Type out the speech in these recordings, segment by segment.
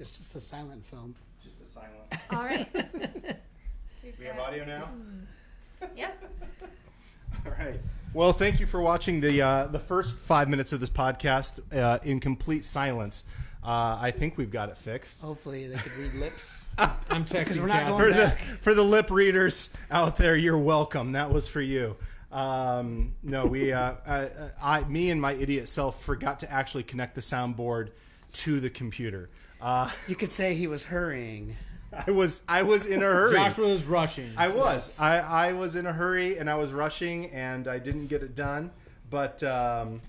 It's just a silent film. Just a silent. All right. We have audio now? Yeah. All right. Well, thank you for watching the first 5 minutes of this podcast in complete silence. I think we've got it fixed. Hopefully they could read lips. I'm texting Because we're not Kathy. going back. For the lip readers out there, you're welcome. That was for you. No, me and my idiot self forgot to actually connect the soundboard to the computer. You could say he was hurrying. I was in a hurry. Joshua was rushing. I was. Yes. I was in a hurry and I was rushing and I didn't get it done. But so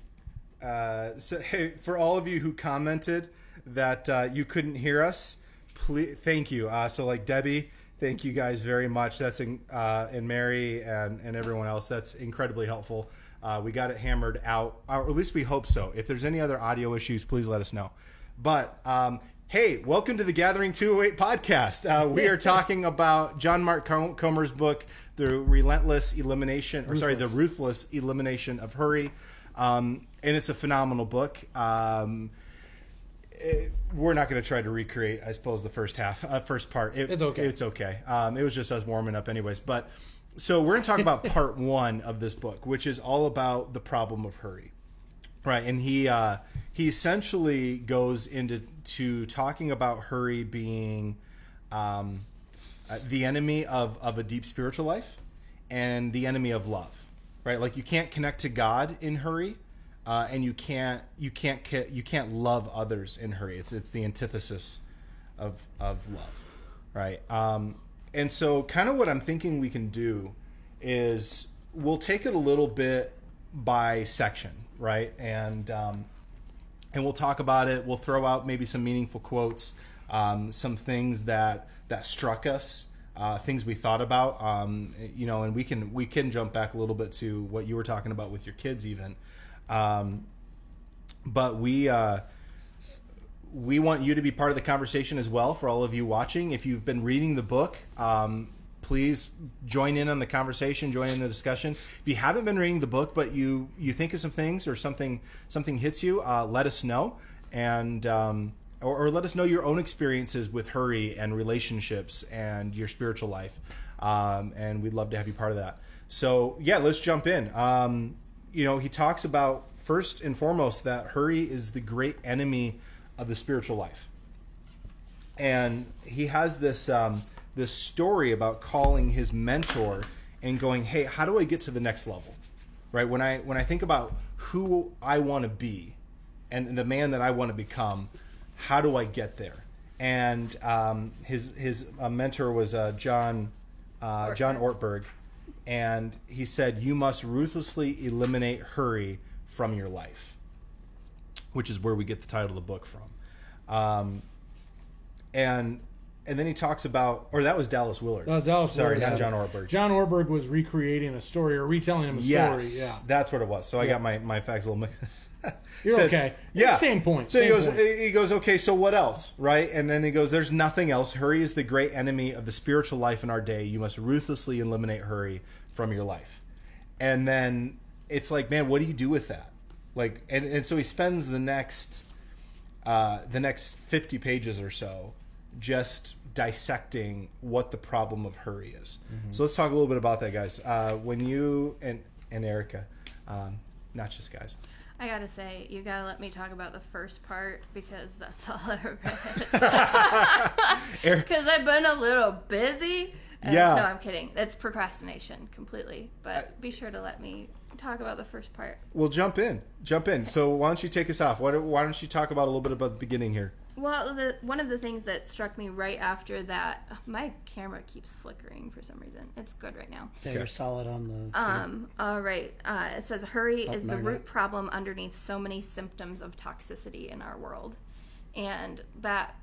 hey, for all of you who commented that you couldn't hear us, please, thank you. So like Debbie, thank you guys very much. That's and Mary and everyone else. That's incredibly helpful. We got it hammered out, or at least we hope so. If there's any other audio issues, please let us know. But hey, welcome to the Gathering 208 podcast. We are talking about John Mark Comer's book, The Ruthless Elimination Elimination of Hurry. And it's a phenomenal book. We're not going to try to recreate, I suppose, the first part. It's okay. It's okay. It was just us warming up anyways. But so we're going to talk about part one of this book, which is all about the problem of hurry. Right, and he essentially goes into talking about hurry being the enemy of a deep spiritual life and the enemy of love. Right, like you can't connect to God in hurry, and you can't love others in hurry. It's the antithesis of love, right? And so kind of what I'm thinking we can do is we'll take it a little bit by section. Right, and we'll talk about it. We'll throw out maybe some meaningful quotes, some things that struck us, things we thought about, and we can jump back a little bit to what you were talking about with your kids, even. But we want you to be part of the conversation as well. For all of you watching, if you've been reading the book, please join in on the conversation, join in the discussion. If you haven't been reading the book, but you think of some things or something hits you, let us know, and or let us know your own experiences with hurry and relationships and your spiritual life, and we'd love to have you part of that. So yeah, let's jump in. He talks about first and foremost that hurry is the great enemy of the spiritual life, and he has this story about calling his mentor and going, hey, how do I get to the next level? Right? When I think about who I want to be and the man that I want to become, how do I get there? And his mentor was John Ortberg, and he said, you must ruthlessly eliminate hurry from your life, which is where we get the title of the book from. And then he talks about, or that was Dallas Willard. That was Dallas Sorry, Willard. not John Ortberg. John Ortberg was recreating a story or retelling him a story. Yeah, that's what it was. So I got my facts a little mixed. You're okay. Yeah. Same point. So he goes, okay, so what else, right? And then he goes, there's nothing else. Hurry is the great enemy of the spiritual life in our day. You must ruthlessly eliminate hurry from your life. And then it's like, man, what do you do with that? Like, and so he spends the next 50 pages or so just dissecting what the problem of hurry is. Mm-hmm. So let's talk a little bit about that, guys. When you and Erica, not just guys. I gotta say, you gotta let me talk about the first part because that's all I read. Because I've been a little busy. Yeah. No, I'm kidding. It's procrastination completely. But be sure to let me talk about the first part. Well, jump in. So why don't you take us off? Why don't you talk about a little bit about the beginning here? Well, one of the things that struck me right after that, my camera keeps flickering for some reason. It's good right now. Yeah, you're solid on the... All right. It says, hurry is the root problem underneath so many symptoms of toxicity in our world. And that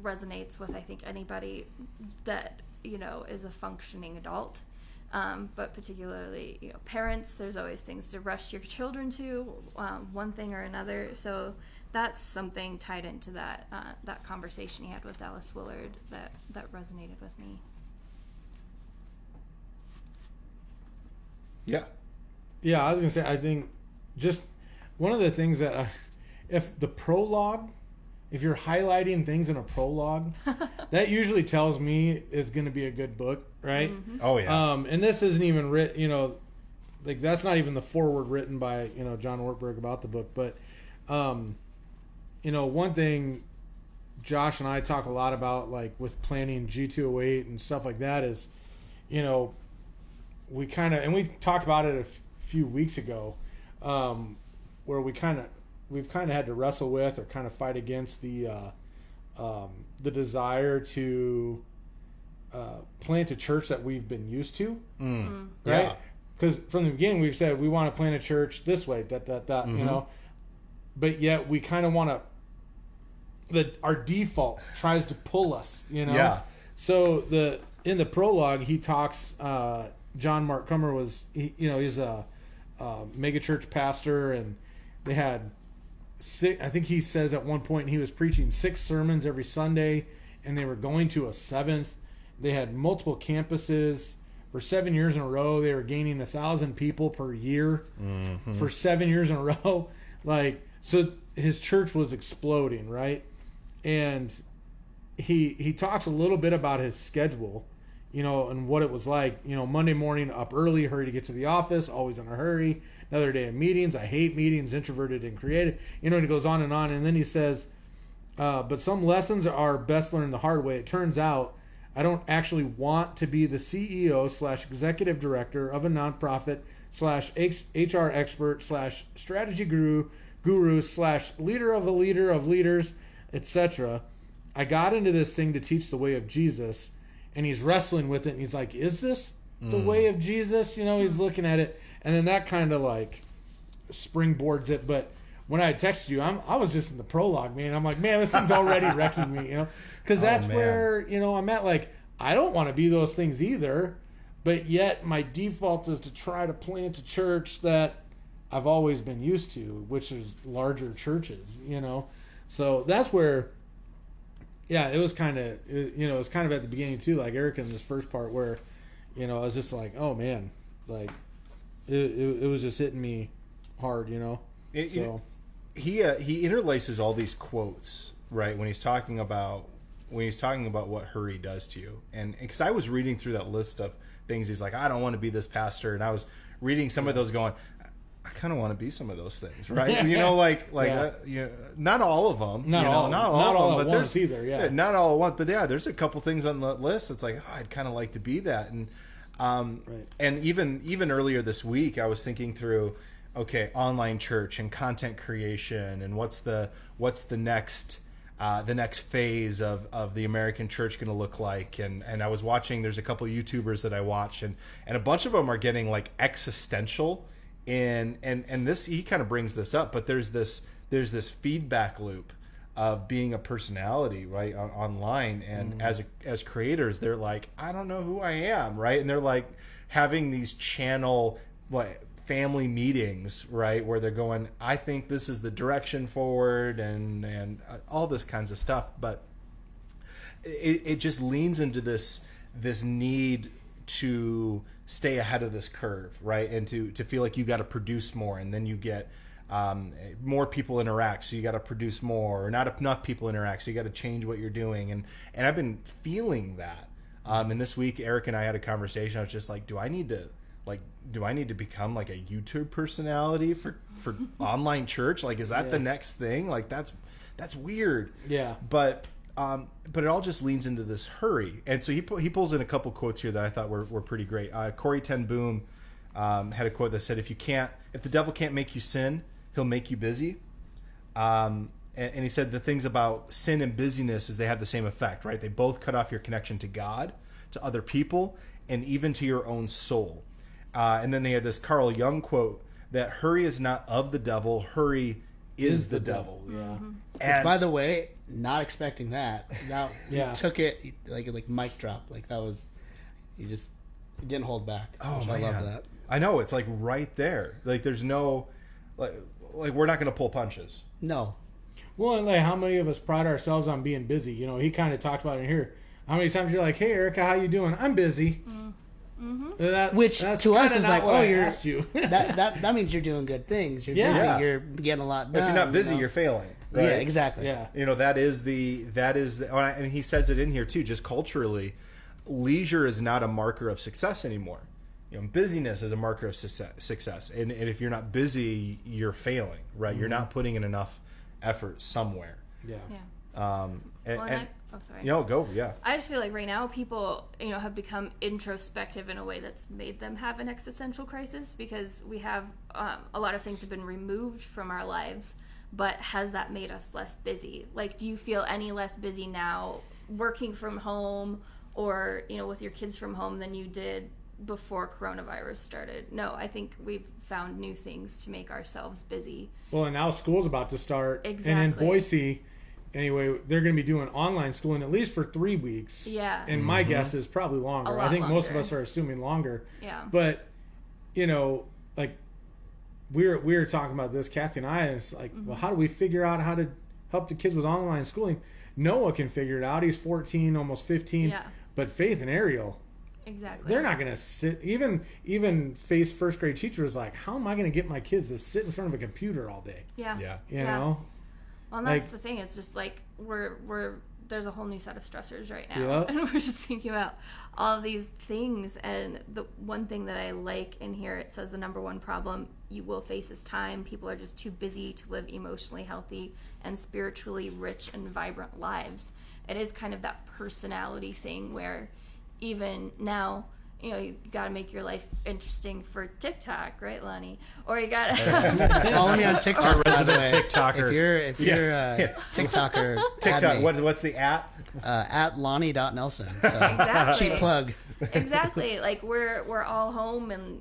resonates with, I think, anybody that, is a functioning adult. But particularly, parents, there's always things to rush your children to, one thing or another. So that's something tied into that conversation he had with Dallas Willard that resonated with me. Yeah. Yeah, I was going to say, I think just one of the things that if the prologue if you're highlighting things in a prologue, that usually tells me it's going to be a good book, right? Mm-hmm. Oh yeah. And this isn't even written, like that's not even the foreword written by John Ortberg about the book. But one thing Josh and I talk a lot about, like with planning G208 and stuff like that, is we talked about it a few weeks ago, where we've kind of had to wrestle with or kind of fight against the desire to plant a church that we've been used to, right? Yeah. Because from the beginning we've said we want to plant a church this way, but yet we kind of want to. Our default tries to pull us, Yeah. So in the prologue he talks. John Mark Comer he's a mega church pastor, and they had I think he says at one point he was preaching 6 sermons every Sunday, and they were going to a 7th. They had multiple campuses for 7 years in a row. They were gaining 1,000 people per year for 7 years in a row. So his church was exploding, right? And he talks a little bit about his schedule, and what it was like. Monday morning, up early, hurry to get to the office, always in a hurry. Another day of meetings. I hate meetings, introverted and creative. And he goes on. And then he says, but some lessons are best learned the hard way. It turns out I don't actually want to be the CEO/executive director of a nonprofit /HR expert /strategy guru /leader of a leader of leaders, etc. I got into this thing to teach the way of Jesus, and he's wrestling with it, and he's like, is this the way of Jesus? He's looking at it, and then that kind of like springboards it. But when I texted you, I was just in the prologue, man. I'm like, man, this thing's already wrecking me, because that's where, I'm at. Like, I don't want to be those things either, but yet my default is to try to plant a church that I've always been used to, which is larger churches, So that's where, yeah, it was kind of, it was kind of at the beginning too, like Eric in this first part where, I was just like, oh man, like it was just hitting me hard, So he interlaces all these quotes, right, when he's talking about what hurry does to you. And because I was reading through that list of things, he's like, I don't want to be this pastor, and I was reading some of those going, I kind of want to be some of those things, right? Not all of them, not all of them, but there's either, yeah, not all at once, but yeah, there's a couple things on the list. It's like, I'd kind of like to be that, and and even earlier this week, I was thinking through, okay, online church and content creation, and what's the next phase of the American church going to look like, and I was watching. There's a couple of YouTubers that I watch, and a bunch of them are getting like existential. And this, he kind of brings this up, but there's this feedback loop of being a personality, right, online, and as creators, they're like, I don't know who I am, right, and they're like having these channel family meetings, right, where they're going, I think this is the direction forward, and all this kinds of stuff, but it just leans into this need to stay ahead of this curve, right? And to feel like you got to produce more, and then you get more people interact, so you got to produce more, or not enough people interact, so you got to change what you're doing. And I've been feeling that. And this week, Eric and I had a conversation. I was just like, do I need to become like a YouTube personality for online church? Like, is that the next thing? Like, that's weird. Yeah. But it all just leans into this hurry. And so he pulls in a couple quotes here that I thought were pretty great. Corey Ten Boom had a quote that said, if the devil can't make you sin, he'll make you busy. And he said the things about sin and busyness is they have the same effect, right? They both cut off your connection to God, to other people, and even to your own soul. And then they had this Carl Jung quote that hurry is not of the devil, hurry is the devil. Yeah. Mm-hmm. Which, by the way, not expecting that. Now you took it like mic drop. Like that was, you didn't hold back. Oh man. I love that. I know, it's like right there. Like there's no like we're not going to pull punches. No. Well, and like how many of us pride ourselves on being busy? He kind of talked about it here. How many times you're like, "Hey, Erica, how you doing? I'm busy." Mm-hmm. Which to us is like, oh, asked you. that means you're doing good things. You're busy. You're getting a lot done. If you're not busy, you're failing. Right? Yeah, exactly. Yeah. That is the and he says it in here too, just culturally, leisure is not a marker of success anymore. Busyness is a marker of success. And if you're not busy, you're failing, right? You're not putting in enough effort somewhere. Yeah. Sorry. Go. Yeah. I just feel like right now people, have become introspective in a way that's made them have an existential crisis, because we have a lot of things have been removed from our lives, but has that made us less busy? Like, do you feel any less busy now working from home or, with your kids from home than you did before coronavirus started? No, I think we've found new things to make ourselves busy. Well, and now school's about to start. Exactly. And in Boise, anyway, they're going to be doing online schooling at least for 3 weeks. Yeah. And my guess is probably longer. A lot I think most of longer. us are assuming longer. Yeah. But, like we were talking about this, Kathy and I, and it's like, well, how do we figure out how to help the kids with online schooling? Noah can figure it out. He's 14, almost 15. Yeah. But Faith and Ariel, Exactly. they're not going to sit. Even Faith's first grade teacher was like, how am I going to get my kids to sit in front of a computer all day? Yeah. Yeah. You know? Well, and that's Like- the thing. It's just like there's a whole new set of stressors right now, Yeah. and we're just thinking about all of these things. And the one thing that I like in here, it says the number one problem you will face is time. People are just too busy to live emotionally healthy and spiritually rich and vibrant lives. It is kind of that personality thing where even now, you got to make your life interesting for TikTok, right, Lonnie? Or you got to Follow me on TikTok. by the way. TikToker. If you're a TikToker, TikTok. add me, What's the at? at Lonnie.Nelson. So, Exactly. cheap plug. Exactly. Like we're all home and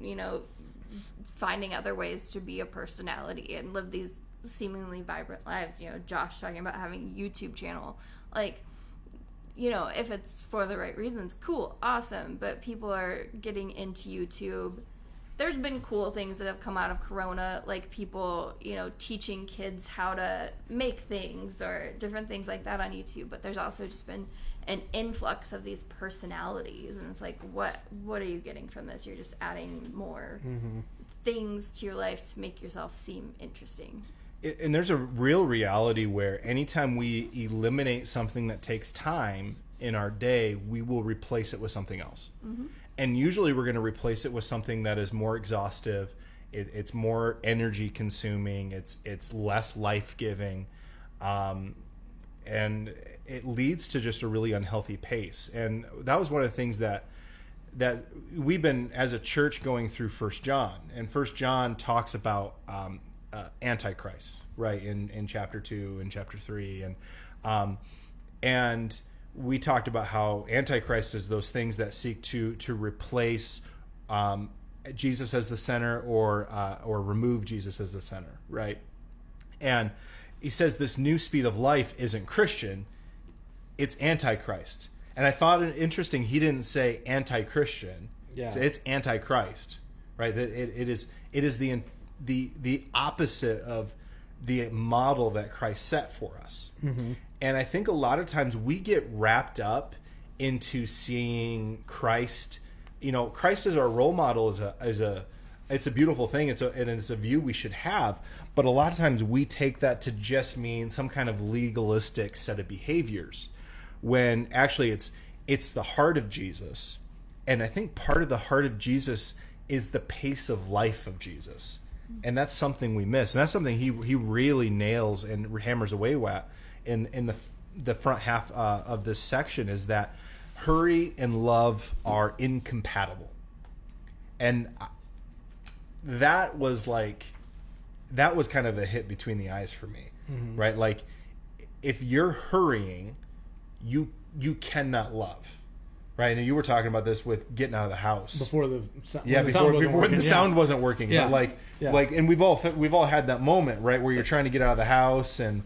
finding other ways to be a personality and live these seemingly vibrant lives. Josh talking about having a YouTube channel, like, if it's for the right reasons, cool, awesome. But people are getting into YouTube. There's been cool things that have come out of Corona, like people, teaching kids how to make things or different things like that on YouTube. But there's also just been an influx of these personalities, and it's like, what are you getting from this? You're just adding more things to your life to make yourself seem interesting. And there's a real reality where anytime we eliminate something that takes time in our day, we will replace it with something else. And usually we're going to replace it with something that is more exhaustive. It's more energy consuming. It's less life-giving. And it leads to just a really unhealthy pace. And that was one of the things that we've been, as a church, going through 1 John. And 1 John talks about Antichrist, right, in chapter 2 and chapter 3, and we talked about how Antichrist is those things that seek to replace Jesus as the center or remove Jesus as the center, right? And he says this new speed of life isn't Christian, it's Antichrist. And I thought it interesting he didn't say anti-Christian. Yeah, so it's Antichrist, right? That it is the opposite of the model that Christ set for us. And I think a lot of times we get wrapped up into seeing Christ. Christ as our role model is a beautiful thing. It's a view we should have. But a lot of times we take that to just mean some kind of legalistic set of behaviors, when actually it's the heart of Jesus. And I think part of the heart of Jesus is the pace of life of Jesus. And that's something we miss. And that's something he really nails and hammers away at in the front half of this section, is that hurry and love are incompatible. And that was kind of a hit between the eyes for me, right? Like, if you're hurrying, you cannot love. Right, and you were talking about this with getting out of the house Before the sound wasn't working. Yeah. But like, and we've all had that moment, right, where you're trying to get out of the house and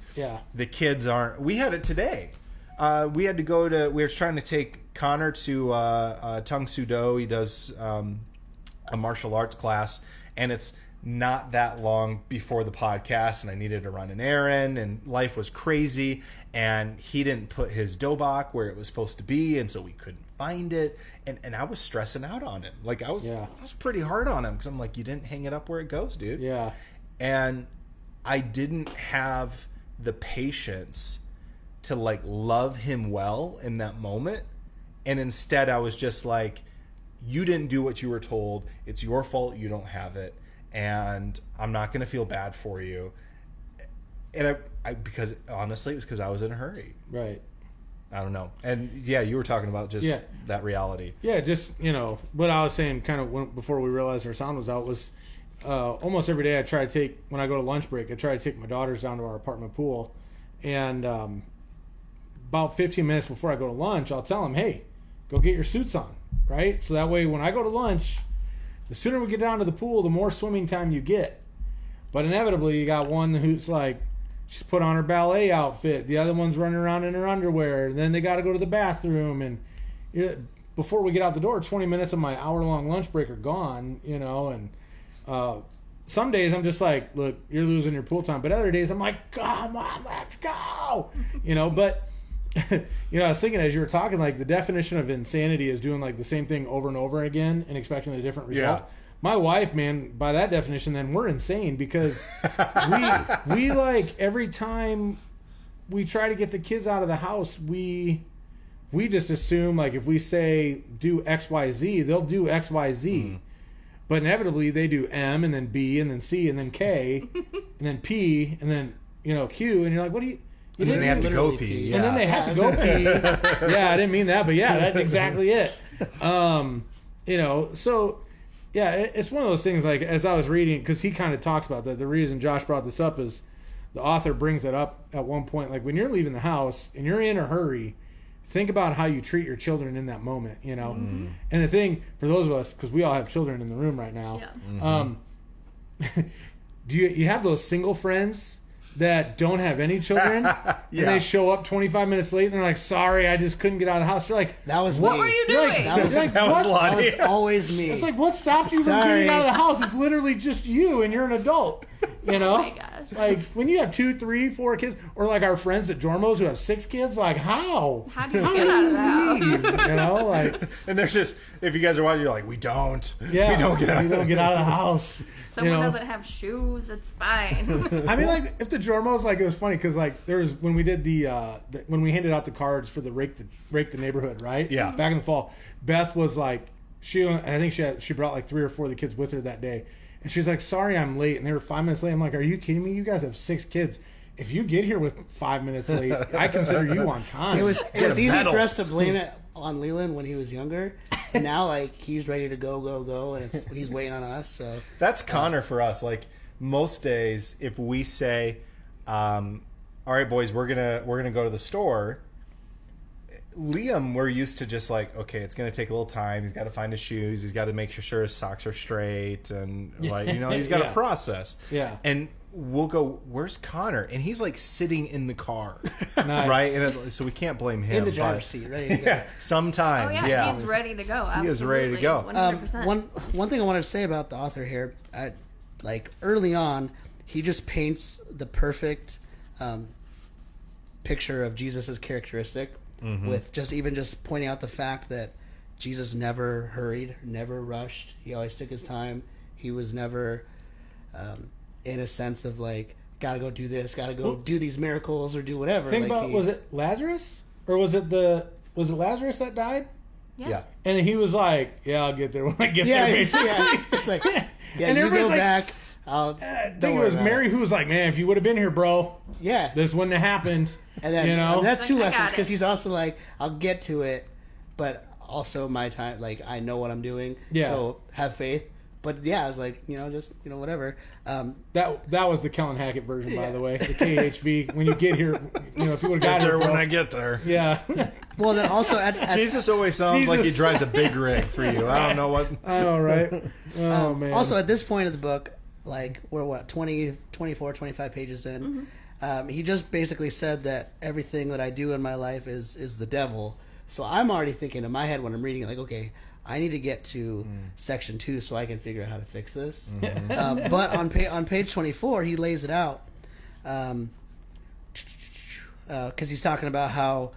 the kids aren't. We had it today. We were trying to take Connor to Tung Soo Do. He does a martial arts class, and it's not that long before the podcast, and I needed to run an errand, and life was crazy, and he didn't put his dobok where it was supposed to be, and so we couldn't find it, and I was stressing out on him. Like, I was pretty hard on him, because I'm like, you didn't hang it up where it goes, dude. Yeah. And I didn't have the patience to like love him well in that moment. And instead I was just like, you didn't do what you were told. It's your fault. You don't have it. And I'm not going to feel bad for you. And I because honestly, it was because I was in a hurry. Right. I don't know. And yeah, you were talking about just that reality. Yeah. Just, what I was saying kind of before we realized our sound was out was almost every day I try to take, when I go to lunch break, I try to take my daughters down to our apartment pool. And about 15 minutes before I go to lunch, I'll tell them, hey, go get your suits on. Right? So that way when I go to lunch, the sooner we get down to the pool, the more swimming time you get. But inevitably, you got one who's like, she's put on her ballet outfit. The other one's running around in her underwear. And then they got to go to the bathroom. And before we get out the door, 20 minutes of my hour-long lunch break are gone, And some days I'm just like, look, you're losing your pool time. But other days I'm like, come on, let's go. But... I was thinking as you were talking, like the definition of insanity is doing like the same thing over and over again and expecting a different result. Yeah. My wife, man, by that definition, then we're insane because we like every time we try to get the kids out of the house, we just assume like if we say do X, Y, Z, they'll do X, Y, Z. But inevitably they do M and then B and then C and then K and then P and then Q, and you're like, what do you? And then they have to go pee. Yeah. And then they have to go pee. Yeah, I didn't mean that, but yeah, that's exactly it. So yeah, it's one of those things like as I was reading, because he kind of talks about that. The reason Josh brought this up is the author brings it up at one point. Like when you're leaving the house and you're in a hurry, think about how you treat your children in that moment, And the thing for those of us, because we all have children in the room right now, do you have those single friends that don't have any children and they show up 25 minutes late and they're like, sorry, I just couldn't get out of the house. You're like, that was what me. were you doing? Like, that was Lonnie. That was always me. It's like, what stopped you from getting out of the house? It's literally just you and you're an adult. Oh my gosh. Like when you have 2, 3, 4 kids, or like our friends at Jormos who have 6 kids, like how do you get out of the house? Like, and there's just, if you guys are watching, you're like, we don't get out of the house. Someone doesn't have shoes, it's fine. I mean, like if the Jormos, like it was funny because like there was when we did when we handed out the cards for the rake the neighborhood, right? Yeah. Back in the fall, Beth was like, I think she brought like 3 or 4 of the kids with her that day, and she's like, sorry, I'm late, and they were 5 minutes late. I'm like, are you kidding me? You guys have 6 kids. If you get here with 5 minutes late, I consider you on time. It was easy for us to blame it on Leland when he was younger. And now, like, he's ready to go, and he's waiting on us. So that's Connor for us. Like most days, if we say, "All right, boys, we're gonna go to the store," Liam, we're used to just like, okay, it's gonna take a little time. He's got to find his shoes. He's got to make sure his socks are straight, and like he's got to process. Yeah, and we'll go, where's Connor? And he's like sitting in the car, nice. Right? And so we can't blame him. In the driver's seat, right? Yeah, sometimes. Oh yeah, he's ready to go. Absolutely. He is ready to go. 100%. One thing I wanted to say about the author here, like early on, he just paints the perfect picture of Jesus' characteristic, with just pointing out the fact that Jesus never hurried, never rushed. He always took his time. He was never in a sense of like, gotta go do this, gotta go do these miracles or do whatever. Think about, was it Lazarus? Or was it Lazarus that died? Yeah. And he was like, yeah, I'll get there when I get there, basically. Yeah, it's like, yeah, and you go like, back. I think it was Mary who was like, man, if you would have been here, bro, this wouldn't have happened. And then, and that's 2 lessons, because it. he's also like, I'll get to it, but also my time, like, I know what I'm doing, so have faith. But yeah, I was like, just whatever. That was the Kellen Hackett version, by the way. The KHV. When you get here, if you would have got here when I get there. Yeah. Well, then also at Jesus always sounds like he drives a big rig for you. I don't know what. I know, right? Oh man. Also, at this point of the book, like we're 20, 24, 25 pages in. He just basically said that everything that I do in my life is the devil. So I'm already thinking in my head when I'm reading it, like, okay, I need to get to section 2 so I can figure out how to fix this. But on page 24, he lays it out, because he's talking about how,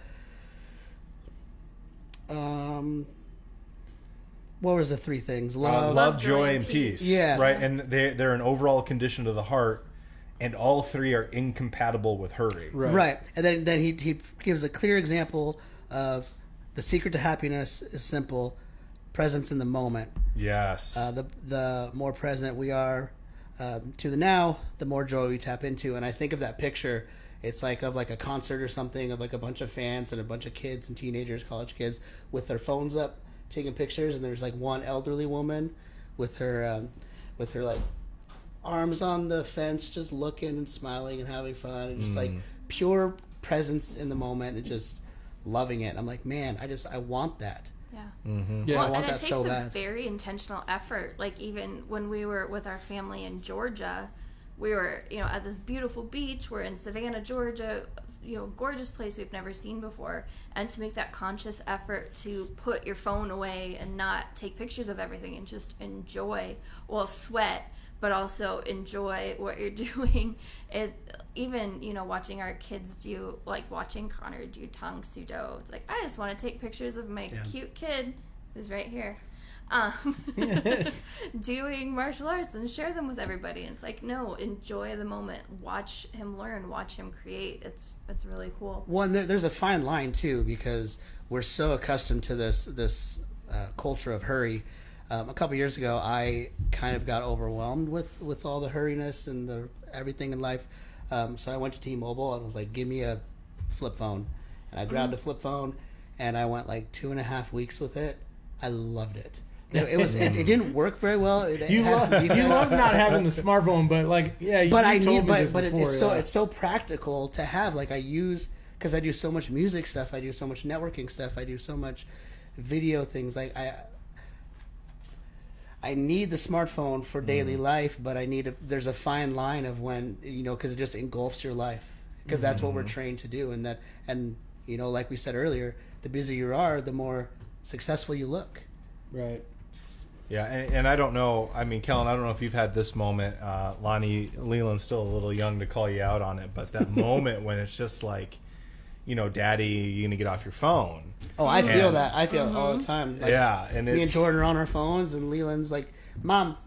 what was the 3 things? Love, joy, and peace. Yeah. Right, and they're an overall condition of the heart. and all three are incompatible with Hurry. Right. And then he gives a clear example of the secret to happiness is simple: presence in the moment. Yes. The more present we are to the now, the more joy we tap into. And I think of that picture. It's like of like a concert or something of like a bunch of fans and a bunch of kids and teenagers, college kids, with their phones up, taking pictures. And there's like one elderly woman with her like arms on the fence, just looking and smiling and having fun, and just like pure presence in the moment and just loving it. I'm like, man, I want that. Yeah. Yeah, Well, I want and it that takes so a bad. very intentional effort. Like even when we were with our family in Georgia, we were, at this beautiful beach. We're in Savannah, Georgia, gorgeous place we've never seen before. And to make that conscious effort to put your phone away and not take pictures of everything and just enjoy, sweat, but also enjoy what you're doing. Even watching our kids do, like watching Connor do tongue sudo. It's like, I just want to take pictures of my cute kid who's right here. Doing martial arts and share them with everybody. And it's like, no, enjoy the moment. Watch him learn. Watch him create. It's really cool. One, there's a fine line too, because we're so accustomed to this culture of hurry. A couple years ago, I kind of got overwhelmed with all the hurriness and the everything in life. So I went to T-Mobile and was like, give me a flip phone. And I grabbed a flip phone, and I went like 2.5 weeks with it. I loved it. It didn't work very well. You love not having the smartphone, but like, yeah. It's so practical to have. Like because I do so much music stuff, I do so much networking stuff, I do so much video things. Like I need the smartphone for daily life, but there's a fine line of when, because it just engulfs your life, because that's what we're trained to do. And like we said earlier, the busier you are, the more successful you look. Right. Yeah, and I don't know. I mean, Kellen, I don't know if you've had this moment. Lonnie, Leland's still a little young to call you out on it, but that moment when it's just like, Daddy, you're gonna get off your phone. Oh, I feel that. I feel it all the time. Like, yeah, and me and Jordan are on our phones, and Leland's like, Mom.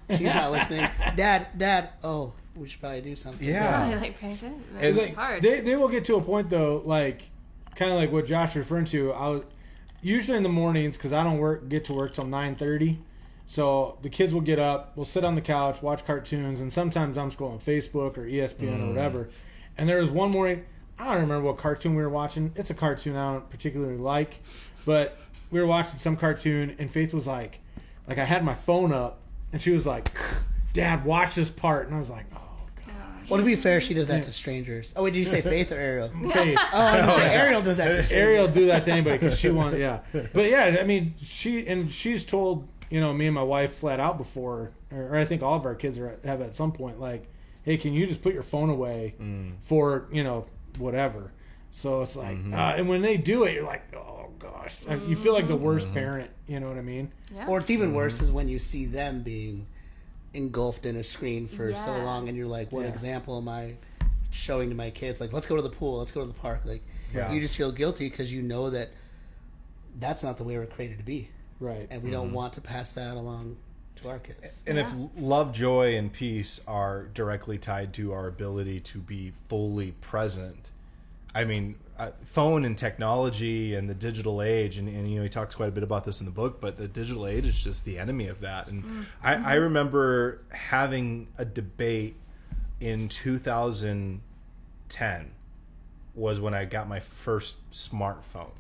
She's not listening. Dad. Oh, we should probably do something. Yeah. Like paying attention. And It's hard. They will get to a point though, like kind of like what Josh referring to. Usually in the mornings, because I don't get to work till 9:30, so the kids will get up, we'll sit on the couch, watch cartoons, and sometimes I'm scrolling Facebook or ESPN or whatever. And there was one morning, I don't remember what cartoon we were watching. It's a cartoon I don't particularly like, but we were watching some cartoon, and Faith was like I had my phone up, and she was like, Dad, watch this part. And I was like, oh, God. Well, to be fair, she does that to strangers. Oh, wait, did you say Faith or Ariel? Faith. Oh, I was going to say Ariel does that to strangers. Ariel do that to anybody because she wants, yeah. But yeah, I mean, she's told, me and my wife flat out before, or I think all of our kids have at some point, like, hey, can you just put your phone away for, whatever. So it's like, and when they do it, you're like, oh gosh, you feel like the worst parent. You know what I mean? Yeah. Or it's even worse is when you see them being engulfed in a screen for so Yeah. long, and you're like, what example am I showing to my kids? Like, let's go to the pool, let's go to the park. Like, you just feel guilty because you know that that's not the way we're created to be, right? And we don't want to pass that along to our kids. And if love, joy, and peace are directly tied to our ability to be fully present, I mean, phone and technology and the digital age, and he talks quite a bit about this in the book, but the digital age is just the enemy of that. And I remember having a debate in 2010 was when I got my first smartphone,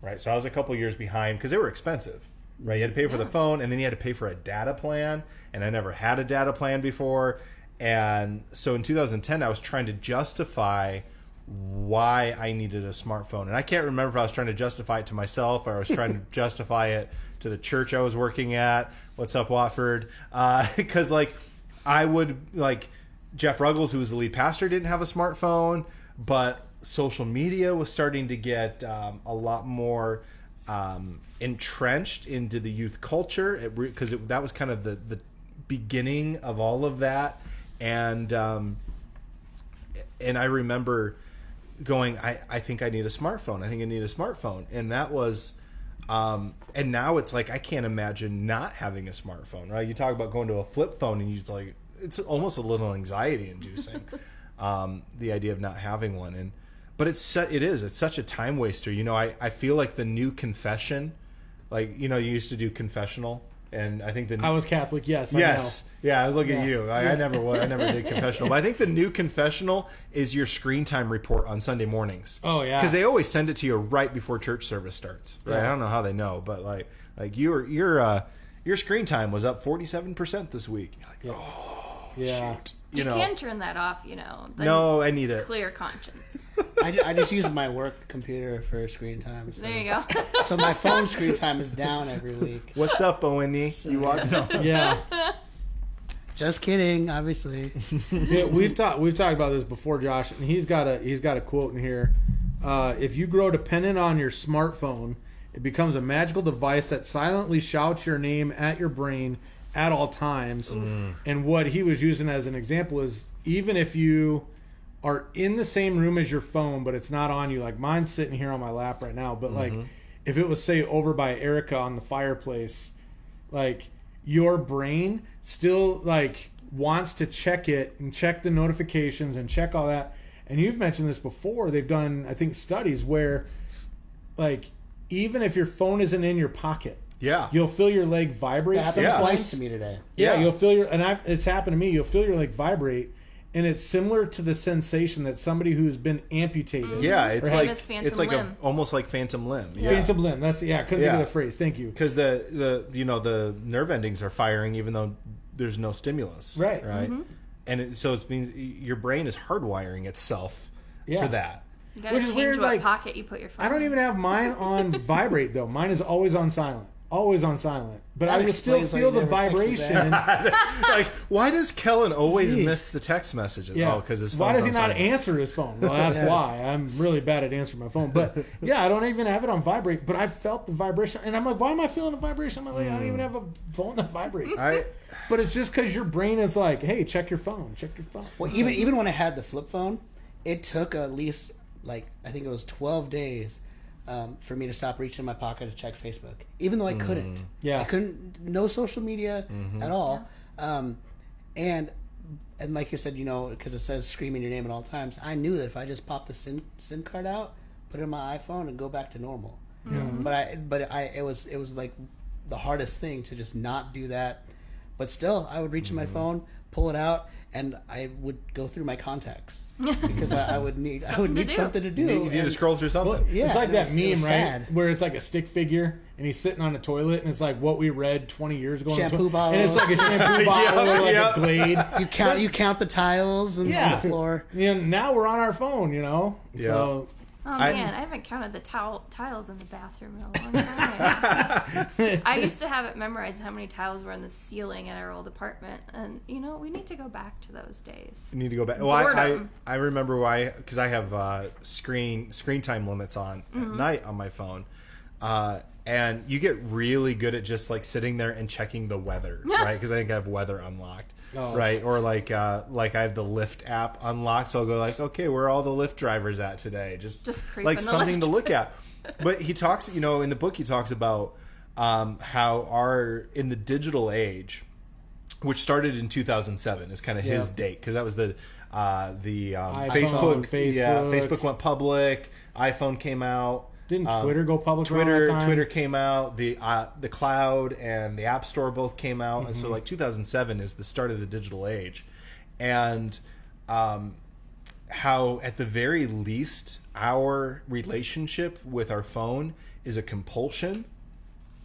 right? So I was a couple years behind because they were expensive. Right, you had to pay for the phone, and then you had to pay for a data plan, and I never had a data plan before. And so in 2010, I was trying to justify why I needed a smartphone. And I can't remember if I was trying to justify it to myself or I was trying to justify it to the church I was working at. What's up, Watford? Because, I would, Jeff Ruggles, who was the lead pastor, didn't have a smartphone, but social media was starting to get a lot more entrenched into the youth culture, because that was kind of the beginning of all of that. And I remember going, I think I need a smartphone. I think I need a smartphone. And that was, and now it's like, I can't imagine not having a smartphone, right? You talk about going to a flip phone and you just it's almost a little anxiety inducing. The idea of not having one, but it's such a time waster. I feel like the new confession, like you used to do confessional, and I think I was Catholic. Yes. Yes. Yeah. Look at you. I never did confessional, but I think the new confessional is your screen time report on Sunday mornings. Oh yeah. Because they always send it to you right before church service starts. Right. Yeah. I don't know how they know, but like your screen time was up 47% this week. You're like, oh, shoot. You can turn that off, No, I need it. Clear conscience. I just use my work computer for screen time. So. There you go. So my phone screen time is down every week. What's up, O&E? So, you want no. Yeah. Just kidding, obviously. Yeah, we've talked about this before, Josh, and he's got a quote in here. If you grow dependent on your smartphone, it becomes a magical device that silently shouts your name at your brain at all times. And what he was using as an example is, even if you are in the same room as your phone, but it's not on you, like mine's sitting here on my lap right now, but like if it was, say, over by Erica on the fireplace, like your brain still like wants to check it and check the notifications and check all that. And you've mentioned this before. They've done, I think, studies where like even if your phone isn't in your pocket, you'll feel your leg vibrate. It happened twice to me today. Yeah, you'll feel it's happened to me. You'll feel your leg vibrate, and it's similar to the sensation that somebody who's been amputated. Yeah, it's Same like as phantom limb. Almost like phantom limb. Yeah. Phantom limb. That's I couldn't think of the phrase. Thank you. Because the nerve endings are firing even though there's no stimulus. Right. And it means your brain is hardwiring itself for that. You gotta change what pocket you put your phone. I don't even have mine on vibrate though. Mine is always on silent. Always on silent. But I will still feel the vibration. Like, why does Kellen always miss the text messages? Yeah. Oh, because his phone's Why does he on not silent. answer his phone? Well, that's why. I'm really bad at answering my phone. But yeah, I don't even have it on vibrate. But I felt the vibration. And I'm like, why am I feeling the vibration? I'm like, I don't even have a phone that vibrates. But it's just because your brain is like, hey, check your phone. Check your phone. Well, even when I had the flip phone, it took at least, like, I think it was 12 days for me to stop reaching in my pocket to check Facebook, even though I couldn't. I couldn't. No social media at all. And like you said, because it says screaming your name at all times. I knew that if I just popped the SIM card out, put it in my iPhone, and go back to normal. It was like the hardest thing to just not do that. But still, I would reach in my phone, pull it out, and I would go through my contacts because I would need something to do. You need to scroll through something. Well, it's like that meme, right? Sad. Where it's like a stick figure and he's sitting on a toilet and it's like what we read 20 years ago. Shampoo bottle. And it's like a shampoo bottle or like a Glade. You count the tiles on the floor. Now we're on our phone, So. Oh man, I haven't counted the tiles in the bathroom in a long time. I used to have it memorized how many tiles were in the ceiling in our old apartment, and we need to go back to those days. You need to go back. Well, I remember why, because I have screen time limits on at night on my phone, and you get really good at just like sitting there and checking the weather, right? Because I think I have weather unlocked. Oh. Right, or like I have the Lyft app unlocked, so I'll go like, okay, where are all the Lyft drivers at today? Just like something to look at. But he talks, in the book, he talks about how in the digital age, which started in 2007, is kind of his date, because that was the Facebook. Yeah, Facebook went public. iPhone came out. Didn't Twitter go public? Twitter came out. The cloud and the App Store both came out, and so like 2007 is the start of the digital age, and how at the very least our relationship with our phone is a compulsion,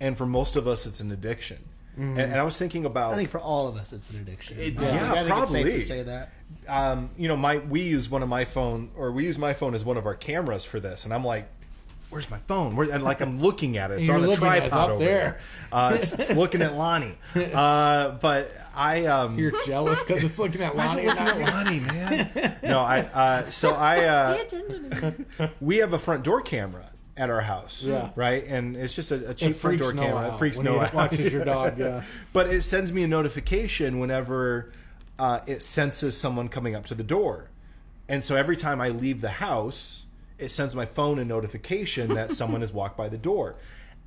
and for most of us it's an addiction. And I was thinking about. I think for all of us it's an addiction. I think probably. It's safe to say that. We use my phone as one of our cameras for this, and I'm like, where's my phone? And like I'm looking at it. It's on a tripod over there. It's looking at Lonnie. But you're jealous because it's looking at Lonnie. Looking at Lonnie, man. No, we have a front door camera at our house. Yeah. Right? And it's just a cheap front door camera. It freaks Noah out. Watches your dog, yeah. But it sends me a notification whenever it senses someone coming up to the door. And so every time I leave the house, it sends my phone a notification that someone has walked by the door.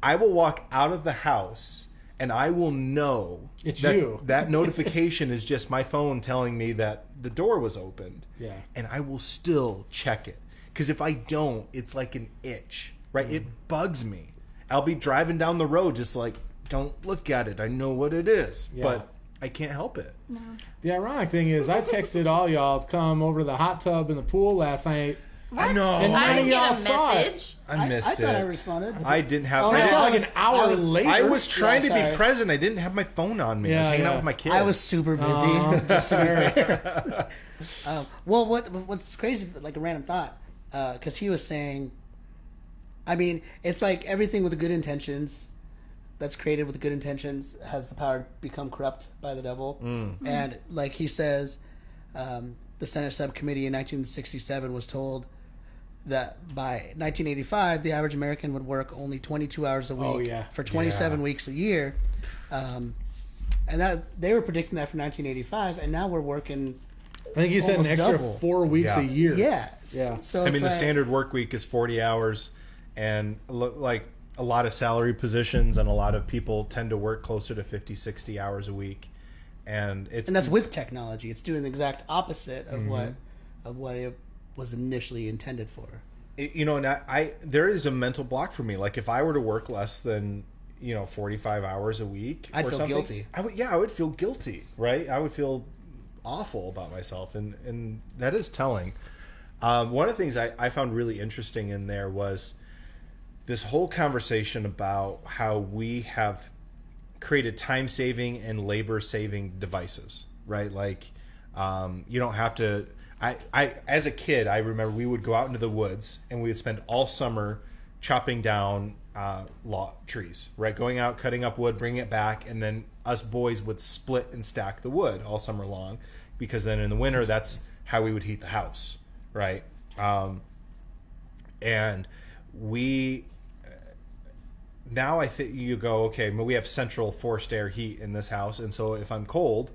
I will walk out of the house and I will know It's that you. that notification is just my phone telling me that the door was opened. Yeah. And I will still check it. Because if I don't, it's like an itch, right? It bugs me. I'll be driving down the road just like, don't look at it. I know what it is. Yeah. But I can't help it. No. The ironic thing is, I texted all y'all to come over to the hot tub in the pool last night. I know. And I didn't y'all get a saw it. message. I missed I it. thought I responded. I didn't have. Oh, I, no, didn't, Like an hour later. I was trying to sorry. be present. I didn't have my phone on me. I was Yeah, hanging out yeah. with my kids. I was super busy. Just to be fair. Well, what's crazy, like a random thought, because he was saying, I mean, it's like everything with good intentions that's created with good intentions has the power to become corrupt by the devil. And like he says, the Senate subcommittee in 1967 was told that by 1985, the average American would work only 22 hours a week for 27 weeks a year. And that they were predicting that for 1985, and now we're working. I think you said an Almost extra double. 4 weeks Yeah. a year. Yeah. Yeah. So I it's mean, the like- standard work week is 40 hours, and like a lot of salary positions and a lot of people tend to work closer to 50, 60 hours a week. And that's with technology. It's doing the exact opposite of what it was initially intended for. you know, and I there is a mental block for me. Like if I were to work less than 45 hours a week, I'd or feel something, guilty. I would feel guilty, right? I would feel awful about myself, and that is telling. One of the things I found really interesting in there was this whole conversation about how we have created time-saving and labor-saving devices, right? Like, you don't have to... I as a kid, I remember we would go out into the woods and we would spend all summer chopping down trees, right? Going out, cutting up wood, bringing it back, and then us boys would split and stack the wood all summer long, because then in the winter, that's how we would heat the house, right? And we... Now I think you go, okay, we have central forced air heat in this house, and so if I'm cold,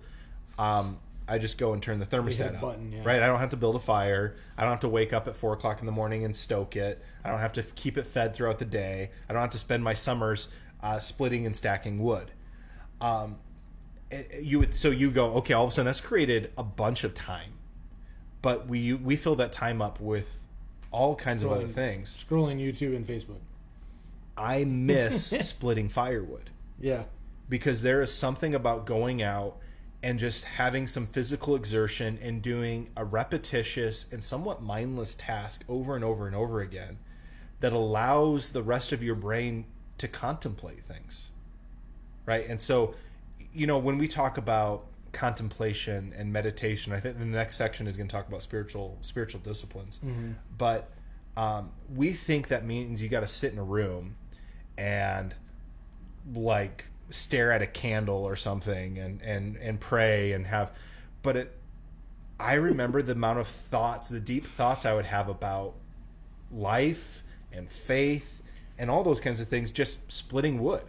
I just go and turn the thermostat up, button, yeah. right? I don't have to build a fire. I don't have to wake up at 4 o'clock in the morning and stoke it. I don't have to keep it fed throughout the day. I don't have to spend my summers splitting and stacking wood. So you go, okay, all of a sudden that's created a bunch of time, but we fill that time up with all kinds of other things. Scrolling YouTube and Facebook. I miss splitting firewood, Yeah. because there is something about going out and just having some physical exertion and doing a repetitious and somewhat mindless task over and over and over again that allows the rest of your brain to contemplate things, right? And so, when we talk about contemplation and meditation, I think the next section is going to talk about spiritual disciplines. Mm-hmm. But we think that means you got to sit in a room and like stare at a candle or something and pray and have, but I remember the amount of thoughts, the deep thoughts I would have about life and faith and all those kinds of things, just splitting wood.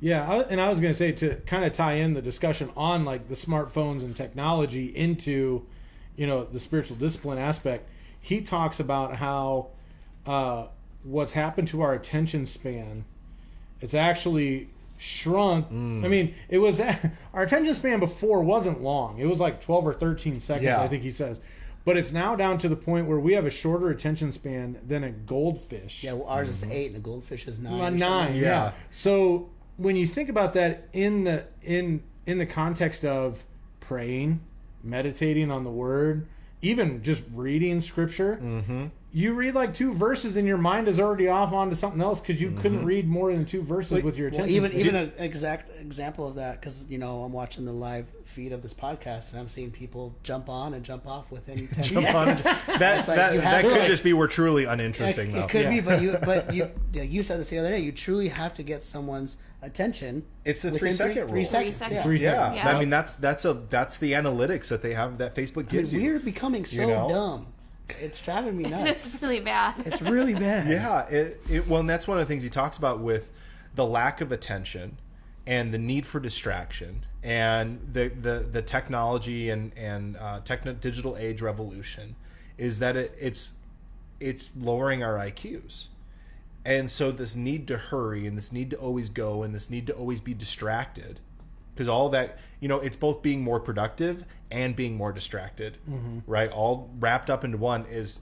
Yeah, I was going to say, to kind of tie in the discussion on like the smartphones and technology into, the spiritual discipline aspect. He talks about how what's happened to our attention span, it's actually shrunk. I mean, it was our attention span before wasn't long. It was like 12 or 13 seconds, Yeah. I think he says. But it's now down to the point where we have a shorter attention span than a goldfish. Yeah, well, ours is 8 and a goldfish is 9. or Nine, something. yeah. So when you think about that in the context of praying, meditating on the word, even just reading scripture, you read like 2 verses and your mind is already off onto something else because you couldn't read more than 2 verses with your Well, attention. even an exact example of that, because I'm watching the live feed of this podcast and I'm seeing people jump on and jump off within 10 seconds. That could just be we're truly uninteresting, though. It could be, but you said this the other day. You truly have to get someone's attention. It's the within 3-second rule. 3 seconds. 3 seconds. Yeah. 3 Yeah. seconds. I mean that's the analytics that they have, that Facebook gives you. We're becoming so dumb. It's driving me nuts. It's really bad. It's really bad. Yeah, well, and that's one of the things he talks about with the lack of attention and the need for distraction and the technology and digital age revolution is that it's lowering our IQs. And so this need to hurry and this need to always go and this need to always be distracted, because all that, it's both being more productive and being more distracted, right? All wrapped up into one is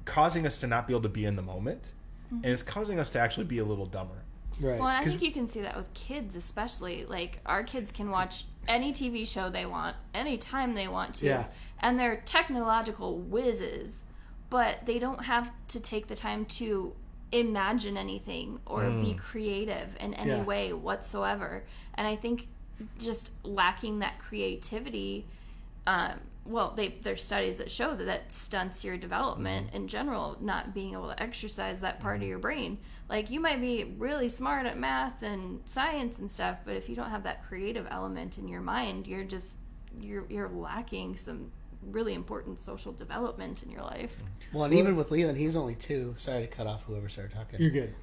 causing us to not be able to be in the moment, and it's causing us to actually be a little dumber. Right. Well, and I think you can see that with kids, especially. Like, our kids can watch any TV show they want, anytime they want to. Yeah. And they're technological whizzes, but they don't have to take the time to imagine anything or be creative in any way whatsoever. And I think just lacking that creativity, there's studies that show that stunts your development in general, not being able to exercise that part of your brain. Like, you might be really smart at math and science and stuff, but if you don't have that creative element in your mind, you're lacking some really important social development in your life. Well, and even with Leland, he's only 2. Sorry to cut off whoever started talking. You're good.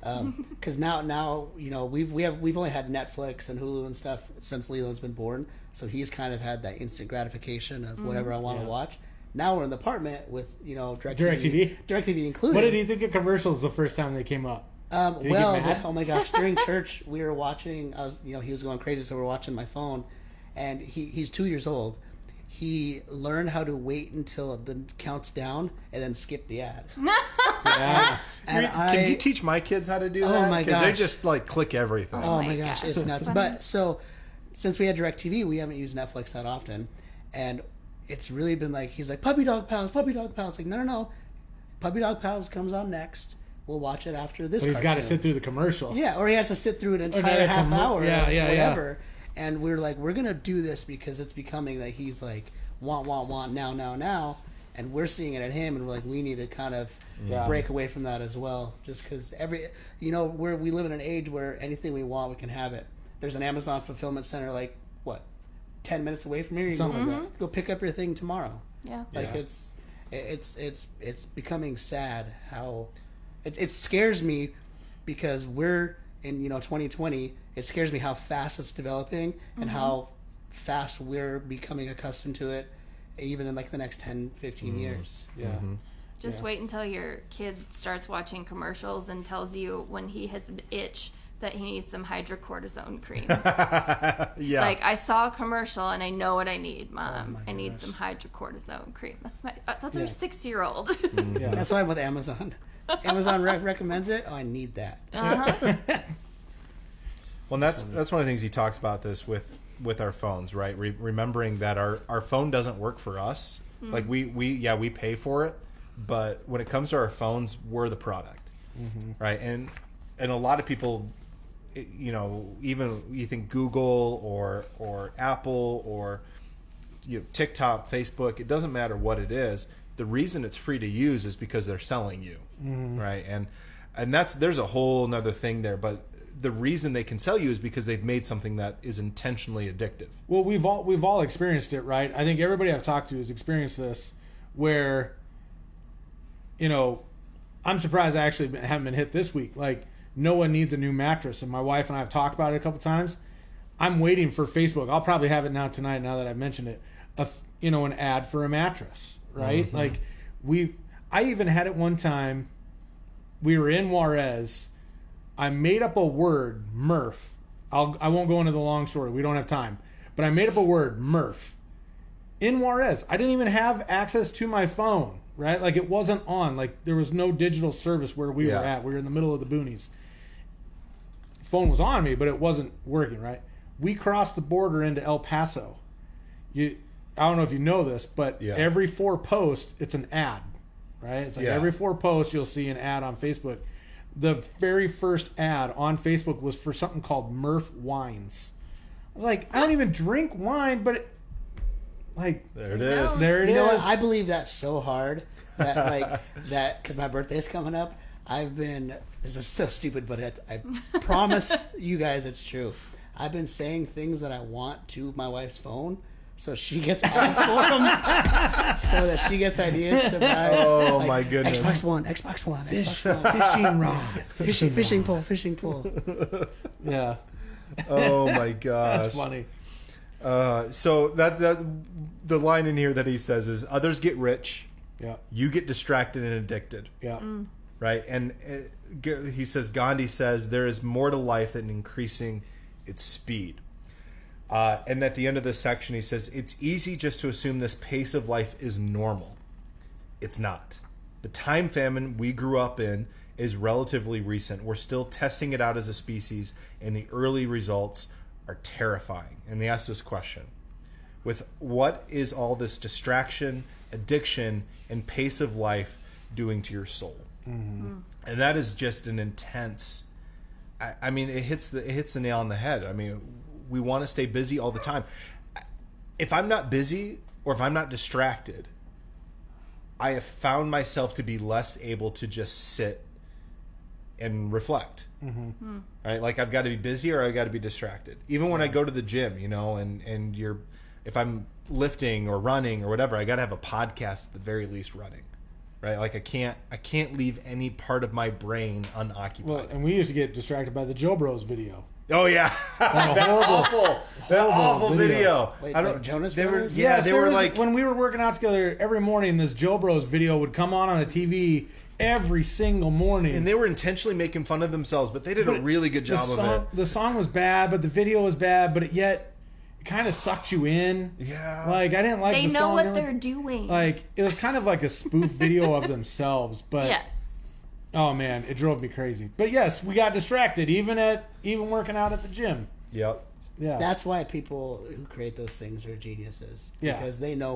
Because now we've only had Netflix and Hulu and stuff since Leland's been born, so he's kind of had that instant gratification of whatever I want to watch. Now we're in the apartment with DirecTV included. What did he think of commercials the first time they came up? Oh my gosh! During church, we were watching. He was going crazy, so we were watching my phone, and he's 2 years old. He learned how to wait until it counts down and then skip the ad. Yeah. Can you teach my kids how to do that? Oh my gosh! Because they just click everything. Oh my gosh, it's nuts. But so, since we had DirecTV, we haven't used Netflix that often, and it's really been he's like, Puppy Dog Pals. Like, no. Puppy Dog Pals comes on next. We'll watch it after this. But he's got to sit through the commercial. Yeah, or he has to sit through an entire half hour. Whatever. Yeah. And we're like, we're gonna do this because it's becoming that he's like, want now, and we're seeing it at him, and we're like, we need to kind of break away from that as well, just because we live in an age where anything we want, we can have it. There's an Amazon fulfillment center 10 minutes away from here. You go pick up your thing tomorrow. Yeah, it's becoming sad how it scares me, because we're in 2020. It scares me how fast it's developing and how fast we're becoming accustomed to it, even in the next 10-15 years. Just wait until your kid starts watching commercials and tells you when he has an itch that he needs some hydrocortisone cream. It's like, I saw a commercial and I know what I need, Mom. I need some hydrocortisone cream. That's our 6-year-old. That's why I'm with Amazon. Amazon recommends it. Oh, I need that. Well, that's one of the things he talks about this with our phones, right? Remembering that our phone doesn't work for us. Like we pay for it, but when it comes to our phones, we're the product, right? And a lot of people, even you think Google or Apple or TikTok, Facebook, it doesn't matter what it is. The reason it's free to use is because they're selling you, right? And there's a whole nother thing there, but the reason they can sell you is because they've made something that is intentionally addictive. Well, we've all experienced it, right? I think everybody I've talked to has experienced this, where, I'm surprised I actually haven't been hit this week. Like, no one needs a new mattress, and my wife and I have talked about it a couple times. I'm waiting for Facebook. I'll probably have it now tonight, now that I've mentioned it. An ad for a mattress, right? Like, I even had it one time. We were in Juarez. I made up a word, Murph. I won't go into the long story. We don't have time. But I made up a word, Murph. In Juarez. I didn't even have access to my phone, right? Like, it wasn't on. Like, there was no digital service where we were at. We were in the middle of the boonies. Phone was on me, but it wasn't working, right? We crossed the border into El Paso. I don't know if you know this, but every 4 posts, it's an ad, right? It's like every 4 posts, you'll see an ad on Facebook. The very first ad on Facebook was for something called Murph Wines. I was like, I don't even drink wine, but there it is. There it is. You know what? I believe that so hard that because my birthday is coming up. This is so stupid, but I promise you guys it's true. I've been saying things that I want to my wife's phone, so she gets ads for them, so that she gets ideas to buy. Oh my goodness! Xbox One, fishing rod, fishing pole. Yeah. Oh my gosh! That's funny. So that the line in here that he says is, others get rich, yeah, you get distracted and addicted. Yeah. right? And he says, Gandhi says, there is more to life than increasing its speed. And at the end of this section, he says, it's easy just to assume this pace of life is normal. It's not. The time famine we grew up in is relatively recent. We're still testing it out as a species, and the early results are terrifying. And they ask this question: with what is all this distraction, addiction, and pace of life doing to your soul? Mm-hmm. And that is just an intense. I mean, it hits the nail on the head. I mean, we want to stay busy all the time. If I'm not busy or if I'm not distracted, I have found myself to be less able to just sit and reflect. Mm-hmm. Right? Like, I've got to be busy or I've got to be distracted. Even when I go to the gym, you know, and if I'm lifting or running or whatever, I got to have a podcast at the very least running. Right? Like, I can't leave any part of my brain unoccupied. Well, and we used to get distracted by the Joe Bros video. Oh yeah, that awful video. Wait, like Jonas Brothers? They were like, when we were working out together every morning, this Joe Bros video would come on the TV every single morning, and they were intentionally making fun of themselves, but they did a really good job of it. The song was bad, but the video was bad, but yet it kind of sucked you in. Yeah, like I didn't like. They the know song. what they're doing. Like, it was kind of like a spoof video of themselves, but yes. Oh man, it drove me crazy. But yes, we got distracted even working out at the gym. Yep. Yeah. That's why people who create those things are geniuses. Yeah. Because they know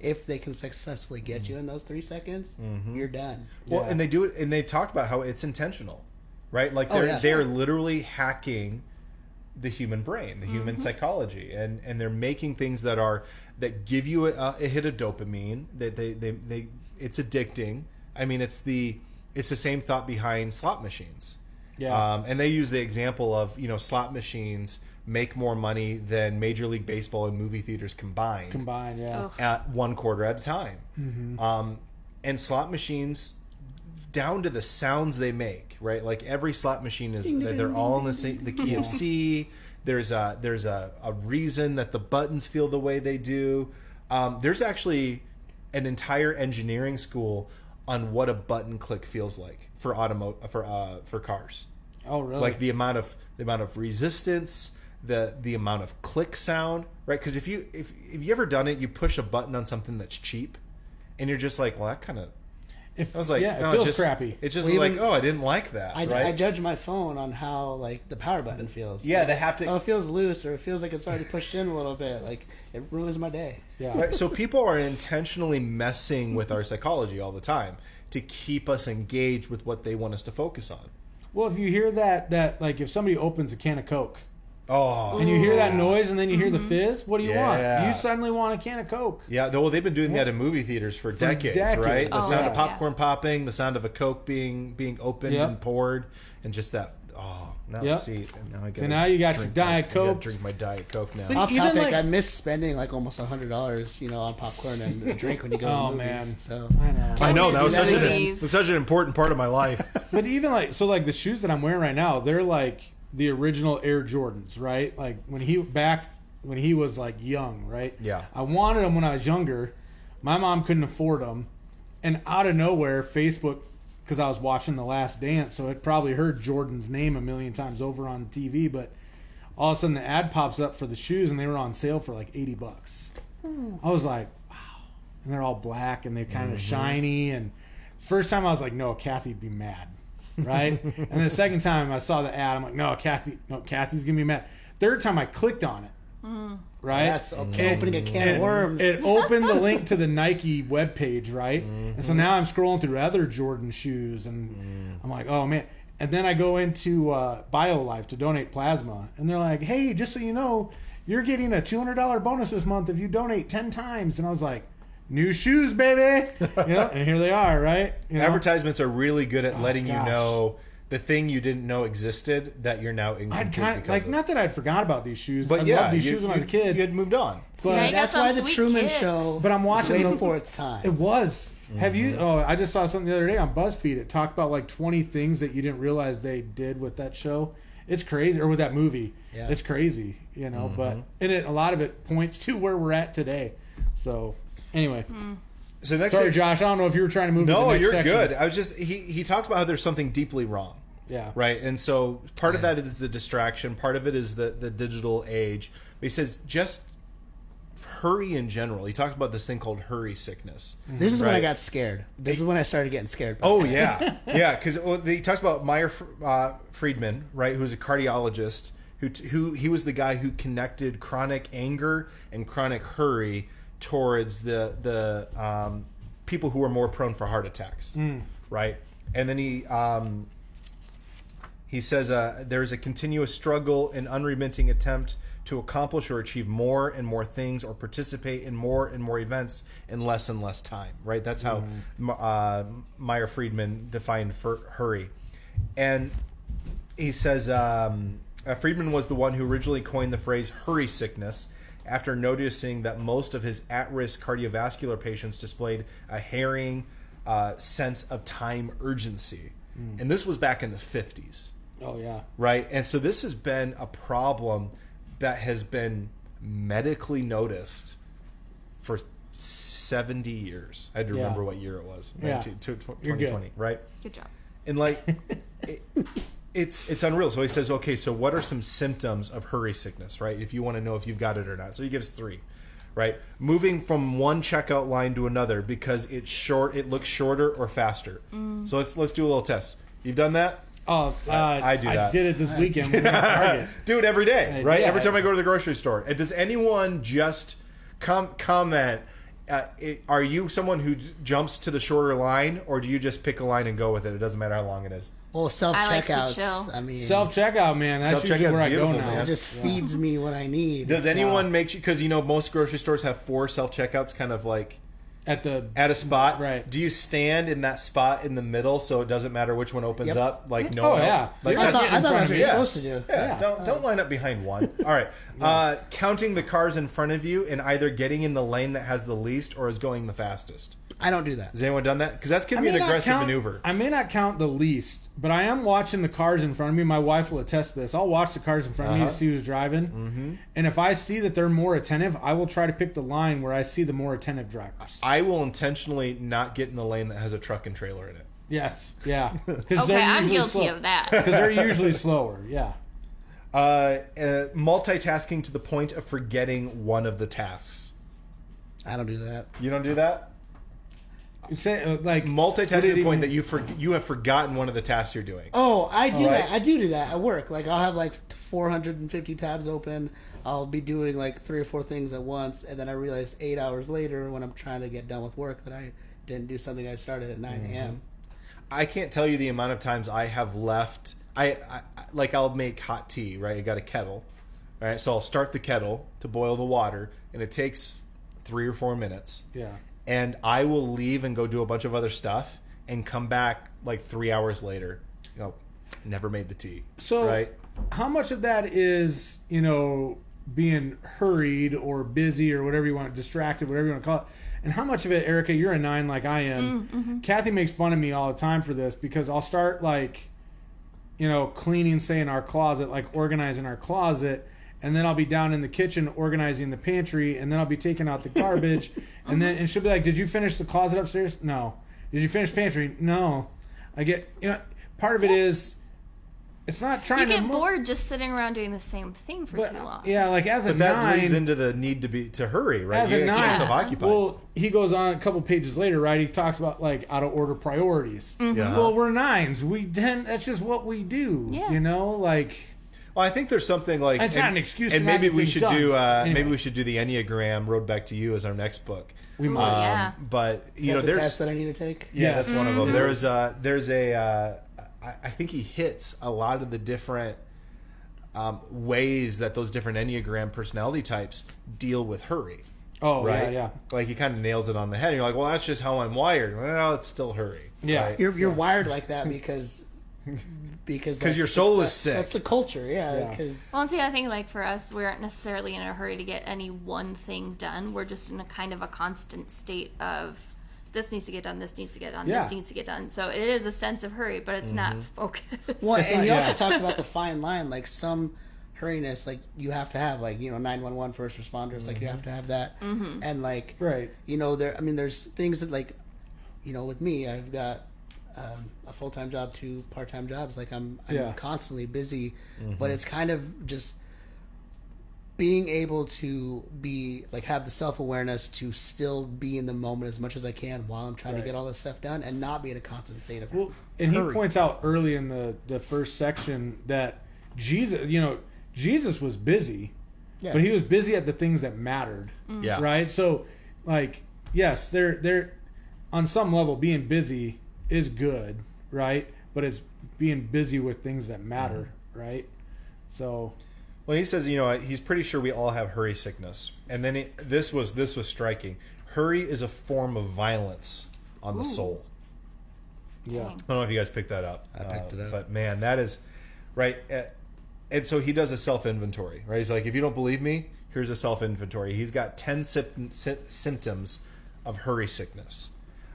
if they can successfully get you in those 3 seconds, you're done. Well, Yeah. and they do it, and they talked about how it's intentional, right? Like they're literally hacking the human brain, the human psychology, and they're making things that give you a hit of dopamine. That they it's addicting. I mean, it's the same thought behind slot machines. Yeah. And they use the example of, you know, slot machines make more money than Major League Baseball and movie theaters combined, yeah. at one quarter at a time. Mm-hmm. And slot machines, down to the sounds they make, right? Like, every slot machine they're all in the key of C. There's a reason that the buttons feel the way they do. There's actually an entire engineering school on what a button click feels like for cars. Oh, really? Like the amount of resistance, the amount of click sound, right? Because if you ever done it, you push a button on something that's cheap, and you're just like, well, that kind of. I was like, yeah, no, it feels crappy. It's just like, oh, I didn't like that. I right? judge my phone on how, like, the power button feels. Yeah, like, they have to. Oh, it feels loose, or it feels like it's already pushed in a little bit. Like, it ruins my day. Yeah. Right? So people are intentionally messing with our psychology all the time to keep us engaged with what they want us to focus on. Well, if you hear that like, if somebody opens a can of Coke, oh, and you hear that noise, and then you hear the fizz, what do you want? Yeah. You suddenly want a can of Coke. Yeah, well, they've been doing that in movie theaters for decades, right? The sound of popcorn popping, the sound of a Coke being opened and poured, and just that. Oh, now see, and now I got. So now you got your Diet Coke. I gotta drink my Diet Coke now. But Off even, topic, like, I miss spending like almost $100, you know, on popcorn and a drink when you go to movies. Man. So I know that was Movies. such an important part of my life. But even like the shoes that I'm wearing right now, they're like the original Air Jordans, right? Like when he was like young, right? Yeah. I wanted them when I was younger. My mom couldn't afford them, and out of nowhere, Facebook, because I was watching The Last Dance, so it probably heard Jordan's name a million times over on TV, but all of a sudden the ad pops up for the shoes, and they were on sale for like $80. I was like, wow. And they're all black, and they're kind of shiny, and first time I was like, no, Kathy'd be mad, right? And then the second time I saw the ad, I'm like, no, Kathy's gonna be mad. Third time I clicked on it, right? that's opening a can of worms. It opened the link to the Nike webpage, right? And so now I'm scrolling through other Jordan shoes, and I'm like, oh man. And then I go into BioLife to donate plasma, and they're like, hey, just so you know, you're getting a $200 bonus this month if you donate 10 times. And I was like, new shoes, baby. And here they are, right? Advertisements are really good at letting you know the thing you didn't know existed that you're now incomplete. Not that I'd forgot about these shoes, but I loved these shoes when I was a kid. You had moved on. But that's why the Truman Show. But I'm watching way before its time. It was. Have you? Oh, I just saw something the other day on BuzzFeed. It talked about like 20 things that you didn't realize they did with that show. It's crazy, or with that movie. Yeah. It's crazy, But a lot of it points to where we're at today. So anyway, So next Sorry, thing, Josh. I don't know if you were trying to move. no, to the next you're section. good. I was just he talks about how there's something deeply wrong. Yeah. Right. And so part of that is the distraction. Part of it is the digital age. But he says just hurry in general. He talked about this thing called hurry sickness. This is when I right? got scared. This is when I started getting scared. Oh yeah, yeah. Because he talks about Meyer Friedman, right, who's a cardiologist, who he was the guy who connected chronic anger and chronic hurry towards the people who are more prone for heart attacks, right? And then he says there's a continuous struggle, an unremitting attempt to accomplish or achieve more and more things or participate in more and more events in less and less time, right? That's how Meyer Friedman defined hurry. And he says Friedman was the one who originally coined the phrase hurry sickness after noticing that most of his at-risk cardiovascular patients displayed a harrying sense of time urgency. And this was back in the 50s. Oh, yeah. Right? And so this has been a problem that has been medically noticed for 70 years. I had to remember what year it was. Yeah. 2020, right? Good job. And like it's unreal. So he says, okay, so what are some symptoms of hurry sickness, right? If you want to know if you've got it or not. So he gives 3, right? Moving from one checkout line to another because it looks shorter or faster. So let's do a little test. You've done that? Oh, I do that. I did it this weekend. When we went to Target. Do it every day, right? Yeah. Every time I go to the grocery store. And does anyone just comment? Are you someone who jumps to the shorter line, or do you just pick a line and go with it? It doesn't matter how long it is. Well, self-checkouts. I like to chill. I mean, Self-checkout, man. That's usually where I go beautiful, now. man. it just feeds me what I need. Does anyone make you? Because most grocery stores have 4 self-checkouts, kind of like at a spot. Right. Do you stand in that spot in the middle so it doesn't matter which one opens Yep. up? Like no. Oh, one yeah. Like I that's- thought that's what you're Yeah. supposed to do. Yeah, don't line up behind one. All right. Counting the cars in front of you and either getting in the lane that has the least or is going the fastest. I don't do that. Has anyone done that? Because that's going I to be may an not aggressive maneuver. I may not count the least, but I am watching the cars in front of me. My wife will attest to this. I'll watch the cars in front of me to see who's driving. And if I see that they're more attentive, I will try to pick the line where I see the more attentive drivers. I will intentionally not get in the lane that has a truck and trailer in it. Yes. Yeah. Okay, I'm guilty of that. Because they're usually slower. Yeah. Multitasking to the point of forgetting one of the tasks. I don't do that. You don't do that? Say, like Multitasking to the even- point that you have forgotten one of the tasks you're doing. Oh, I do Right. that. I do that at work. Like I'll have like 450 tabs open. I'll be doing like 3 or 4 things at once, and then I realize 8 hours later when I'm trying to get done with work that I didn't do something I started at 9 a.m. I can't tell you the amount of times I have left. I'll make hot tea, right? I got a kettle, right? So I'll start the kettle to boil the water, and it takes 3 or 4 minutes. Yeah. And I will leave and go do a bunch of other stuff and come back like 3 hours later. Never made the tea. So right? how much of that is, being hurried or busy or whatever you want, distracted, whatever you want to call it? And how much of it, Erica, you're a 9 like I am. Kathy makes fun of me all the time for this because I'll start cleaning, say, in our closet, like organizing our closet. And then I'll be down in the kitchen organizing the pantry, and then I'll be taking out the garbage, and she'll be like, "Did you finish the closet upstairs?" No. Did you finish pantry? No. I get, part of it is, it's not trying You to. get bored just sitting around doing the same thing for too long. Yeah, like as a But that 9, leads into the need to hurry, right? as You a gotta keep 9, yourself occupied. well, he goes on a couple pages later, right? He talks about like out of order priorities. Yeah. Well, we're 9s. That's just what we do. Yeah. Well, I think there's something like It's not an excuse and to not maybe get we things should done. do Anyway. maybe we should do the Enneagram Road Back to You as our next book. We Ooh, might. yeah. But Is that the there's test that I need to take? yeah, that's one of them. Mhm. There's a I think he hits a lot of the different ways that those different Enneagram personality types deal with hurry. Oh, Right? yeah. Like he kind of nails it on the head. You're like, well, that's just how I'm wired. Well, it's still hurry. Yeah. right? You're wired like that because that's your soul the- is sick. That's the culture, yeah. Yeah. Because Well, and see, I think like for us, we aren't necessarily in a hurry to get any one thing done. We're just in a kind of a constant state of this needs to get done, this needs to get done, Yeah. this needs to get done. So it is a sense of hurry, but it's not focused. well, and he Yeah. also talked about the fine line. Like some hurriness, like you have to have, like, 911 first responders, like you have to have that, and like, right, there's things that, like, with me, I've got a full-time job, 2 part-time jobs, like I'm constantly busy, but it's kind of just being able to be, like, have the self-awareness to still be in the moment as much as I can while I'm trying to get all this stuff done and not be in a constant state of and hurry. He points out early in the first section that Jesus was busy, but he was busy at the things that mattered. Yeah. Right? So, like, yes, they're on some level, being busy is good, right? But it's being busy with things that matter, right? So, well, he says, he's pretty sure we all have hurry sickness, and then this was striking. Hurry is a form of violence on the soul. Yeah, I don't know if you guys picked that up. I picked it up, but man, that is right. And so he does a self inventory, right? He's like, if you don't believe me, here's a self inventory. He's got 10 symptoms of hurry sickness.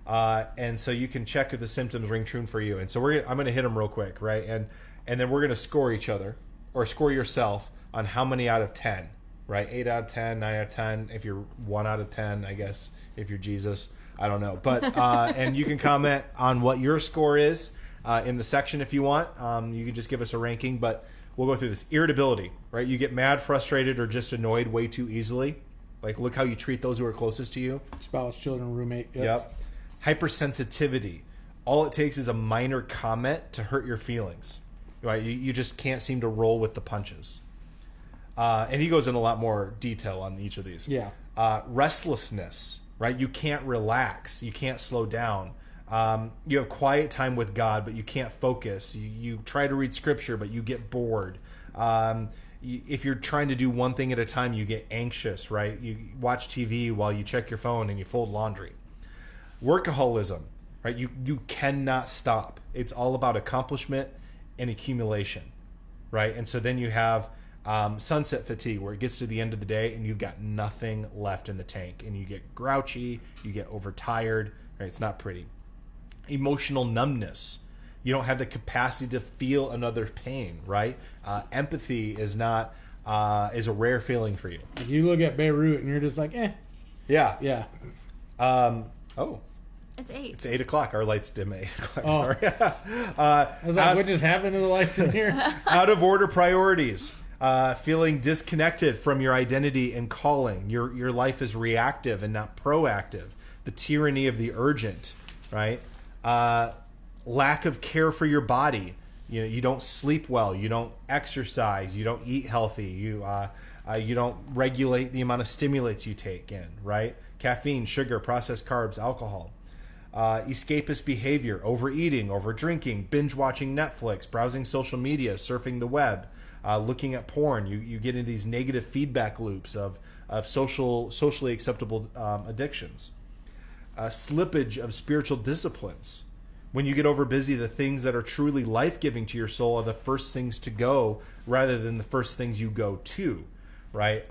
And so you can check if the symptoms ring true for you. And so I'm going to hit them real quick, right? And then we're going to score each other, or score yourself on how many out of 10, right? 8 out of 10, 9 out of 10. If you're 1 out of 10, I guess, if you're Jesus, I don't know. But and you can comment on what your score is in the section if you want. You can just give us a ranking, but we'll go through this. Irritability, right? You get mad, frustrated, or just annoyed way too easily. Like, look how you treat those who are closest to you. Spouse, children, roommate. Yep. Hypersensitivity. All it takes is a minor comment to hurt your feelings. Right? You just can't seem to roll with the punches. And he goes in a lot more detail on each of these. Yeah. Restlessness, right? You can't relax. You can't slow down. You have quiet time with God, but you can't focus. You try to read scripture, but you get bored. If you're trying to do one thing at a time, you get anxious, right? You watch TV while you check your phone and you fold laundry. Workaholism, right? You cannot stop. It's all about accomplishment and accumulation, right? And so then you have sunset fatigue, where it gets to the end of the day and you've got nothing left in the tank, and you get grouchy, you get overtired, right? It's not pretty. Emotional numbness. You don't have the capacity to feel another's pain, right? Empathy is not is a rare feeling for you. You look at Beirut and you're just like, eh. Yeah. Oh. It's 8. It's 8 o'clock. Our lights dim at 8 o'clock. Oh. Sorry. I was like, what just happened to the lights in here? Out of order priorities. Feeling disconnected from your identity and calling. Your life is reactive and not proactive. The tyranny of the urgent, right? Lack of care for your body. You don't sleep well. You don't exercise. You don't eat healthy. You don't regulate the amount of stimulants you take in, right? Caffeine, sugar, processed carbs, alcohol. Escapist behavior, overeating, overdrinking, binge watching Netflix, browsing social media, surfing the web, looking at porn. You get into these negative feedback loops of socially acceptable addictions. Slippage of spiritual disciplines. When you get overbusy, the things that are truly life-giving to your soul are the first things to go rather than the first things you go to, right?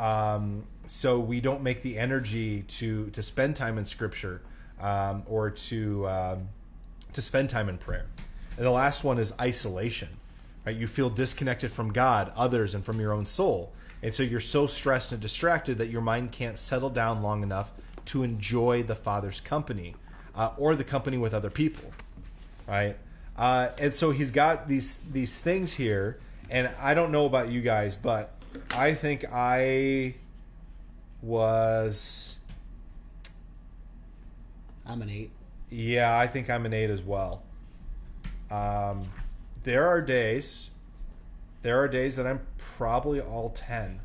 So we don't make the energy to spend time in Scripture or to spend time in prayer. And the last one is isolation, right? You feel disconnected from God, others, and from your own soul. And so you're so stressed and distracted that your mind can't settle down long enough to enjoy the Father's company or the company with other people, right? And so he's got these things here, and I don't know about you guys, but I think I'm an 8. Yeah, I think I'm an 8 as well. There are days that I'm probably all 10.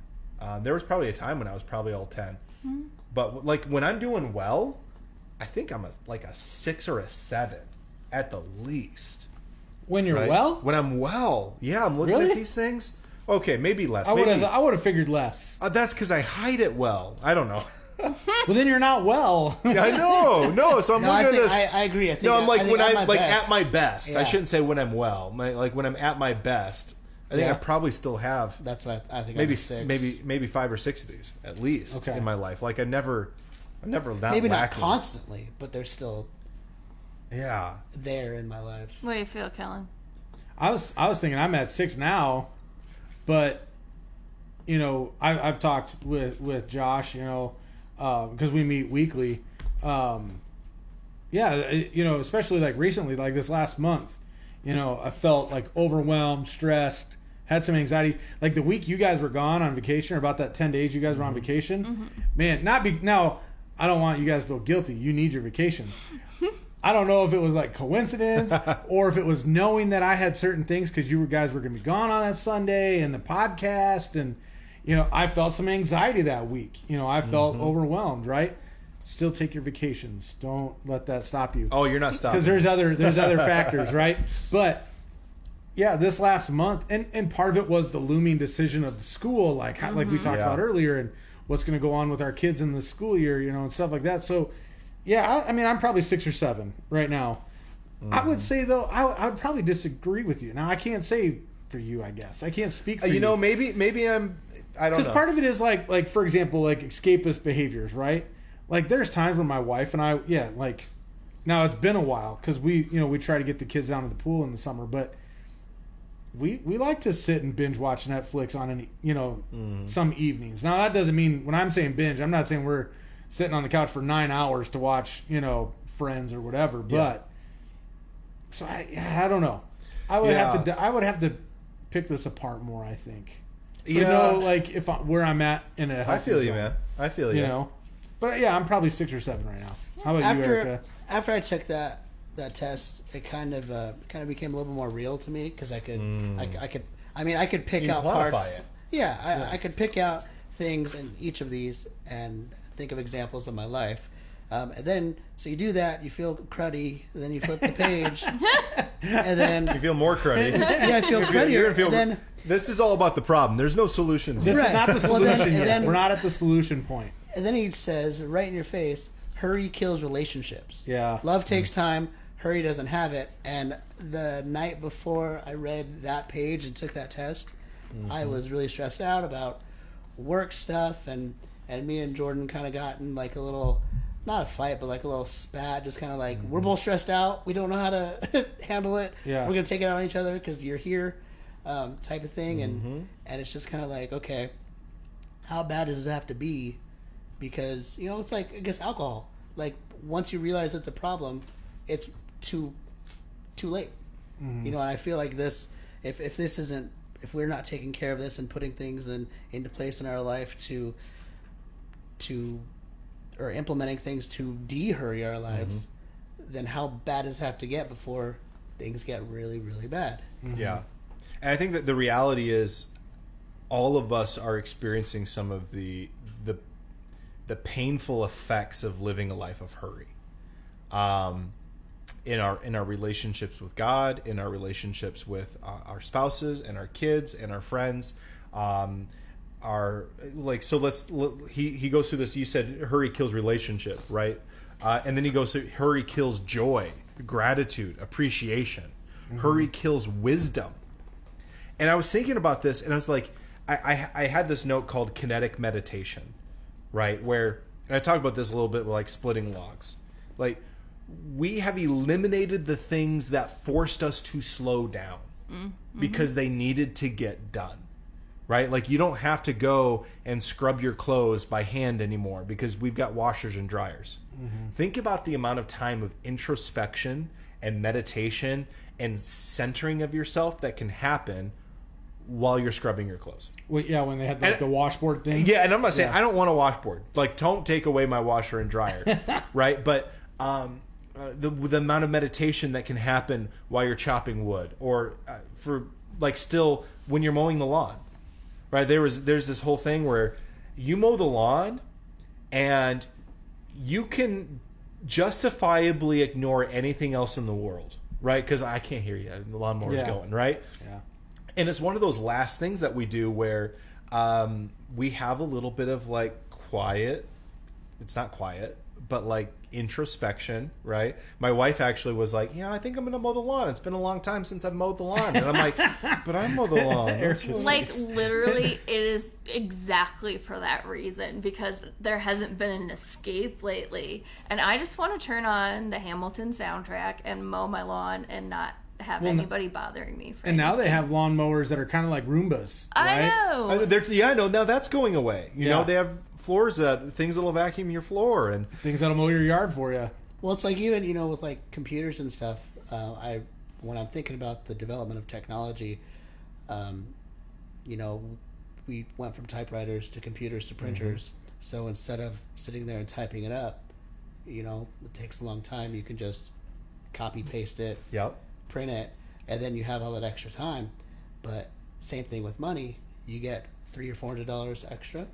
There was probably a time when I was probably all 10. Mm-hmm. But like when I'm doing well, I think I'm like a 6 or a 7 at the least. When you're well? When I'm well. Yeah, I'm looking at these things. Okay, maybe less. I would have figured less. That's because I hide it well. I don't know. Well, then you're not well. Yeah, I know. No, so I'm looking at this. I agree. I think no, I'm like when I'm like best. at my best. Yeah. I shouldn't say when I'm well. Like when I'm at my best. I think I probably still have. That's what I think. Maybe I'm 6. maybe 5 or 6 of these at least in my life. Like I'm never not maybe lacking. not constantly, but they're still there in my life. What do you feel, Kellen? I was thinking I'm at 6 now, but you know, I've talked with Josh, you know, because we meet weekly. Yeah, you know, especially like recently, like this last month, you know, I felt like overwhelmed, stressed, had some anxiety. Like the week you guys were gone on vacation, or about that 10 days you guys were on vacation, man, now I don't want you guys to feel guilty. You need your vacations. I don't know if it was like coincidence or if it was knowing that I had certain things because you guys were going to be gone on that Sunday and the podcast. And, you know, I felt some anxiety that week. You know, I felt overwhelmed, right? Still take your vacations. Don't let that stop you. Oh, you're not stopping. Because there's other factors, right? But yeah, this last month, and part of it was the looming decision of the school, like like we talked about earlier, and what's going to go on with our kids in the school year, you know, and stuff like that. So yeah, I mean, I'm probably 6 or 7 right now. I would say, though, I would probably disagree with you. Now, I can't say for you, I guess. I can't speak for you. You know, maybe I don't know. Because part of it is, like, for example, like, escapist behaviors, right? Like, there's times when my wife and I, like, now it's been a while, because we try to get the kids down to the pool in the summer, but we like to sit and binge watch Netflix on, some evenings. Now, that doesn't mean, when I'm saying binge, I'm not saying we're sitting on the couch for 9 hours to watch, Friends or whatever. But so I don't know. I would have to pick this apart more, I think. Like where I'm at in a I feel you, zone, man. I feel you. You know, but yeah, I'm probably 6 or 7 right now. How about you, Erica? After I took that test, it kind of became a little bit more real to me because I could pick out parts. It. Yeah, I could pick out things in each of these and think of examples of my life. And then, so you do that, you feel cruddy, and then you flip the page, and then you feel more cruddy. Yeah, I feel cruddier. This is all about the problem. There's no solutions. This is not the solution yet. We're not at the solution point. And then he says, right in your face, hurry kills relationships. Yeah. Love takes time, hurry doesn't have it. And the night before I read that page and took that test, I was really stressed out about work stuff, and me and Jordan kind of got in like a little, not a fight, but like a little spat, just kind of like, we're both stressed out, we don't know how to handle it, we're going to take it out on each other because you're here, type of thing. And it's just kind of like, okay, how bad does it have to be? Because, it's like, I guess, alcohol. Like, once you realize it's a problem, it's too late. And I feel like this, if this isn't, if we're not taking care of this and putting things into place in our life or implementing things to de-hurry our lives, then how bad does it have to get before things get really, really bad? Yeah. And I think that the reality is all of us are experiencing some of the painful effects of living a life of hurry. In our relationships with God, in our relationships with our spouses and our kids and our friends, he goes through this. You said hurry kills relationship, right? And then he goes through hurry kills joy, gratitude, appreciation. Hurry kills wisdom. And I was thinking about this, and I was like, I had this note called kinetic meditation, right? Where, and I talk about this a little bit with like splitting logs, like. We have eliminated the things that forced us to slow down because they needed to get done, right? Like you don't have to go and scrub your clothes by hand anymore because we've got washers and dryers. Think about the amount of time of introspection and meditation and centering of yourself that can happen while you're scrubbing your clothes. Well, yeah, when they had the washboard thing. Yeah, and I'm not saying I don't want a washboard. Like, don't take away my washer and dryer, right? But the amount of meditation that can happen while you're chopping wood, or for like still when you're mowing the lawn, right? There's this whole thing where you mow the lawn and you can justifiably ignore anything else in the world, right? Because I can't hear you. The lawnmower's going, right? Yeah. And it's one of those last things that we do where we have a little bit of like quiet. It's not quiet, but like introspection, right? My wife actually was like, I think I'm going to mow the lawn. It's been a long time since I've mowed the lawn. And I'm like, but I mow the lawn. Like, literally, it is exactly for that reason, because there hasn't been an escape lately. And I just want to turn on the Hamilton soundtrack and mow my lawn and not have anybody bothering me. And now they have lawnmowers that are kind of like Roombas. I right? know. I know. Now that's going away. You know, they have things that'll vacuum your floor and things that'll mow your yard for you. Well, it's like even, with like computers and stuff, when I'm thinking about the development of technology, we went from typewriters to computers to printers. Mm-hmm. So instead of sitting there and typing it up, it takes a long time. You can just copy paste it, print it, and then you have all that extra time. But same thing with money. You get $300 or $400 extra.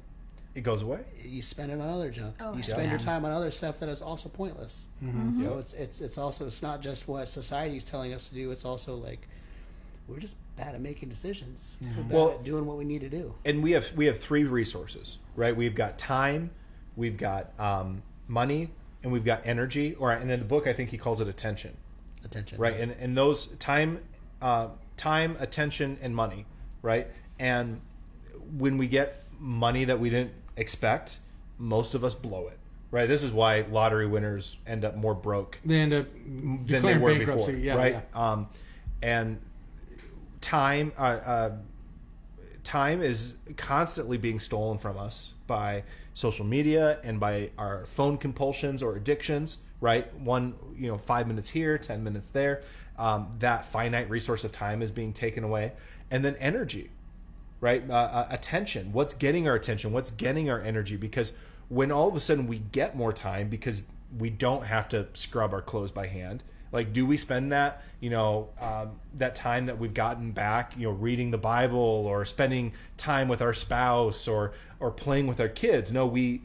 It goes away. You spend it on other junk. Oh, you spend your time on other stuff that is also pointless. Mm-hmm. So it's not just what society is telling us to do. It's also like we're just bad at making decisions. Mm-hmm. We're bad at doing what we need to do. And we have three resources, right? We've got time, we've got money, and we've got energy. And in the book, I think he calls it attention. Right, and those time, attention, and money, right? And when we get money that we didn't expect, most of us blow it, right? This is why lottery winners end up more broke. They end up than they were before, right? Yeah. And time is constantly being stolen from us by social media and by our phone compulsions or addictions, right? 5 minutes here, 10 minutes there. That finite resource of time is being taken away. And then energy, right? Attention. What's getting our attention? What's getting our energy? Because when all of a sudden we get more time because we don't have to scrub our clothes by hand, like, do we spend that, that time that we've gotten back, reading the Bible or spending time with our spouse or playing with our kids? No, we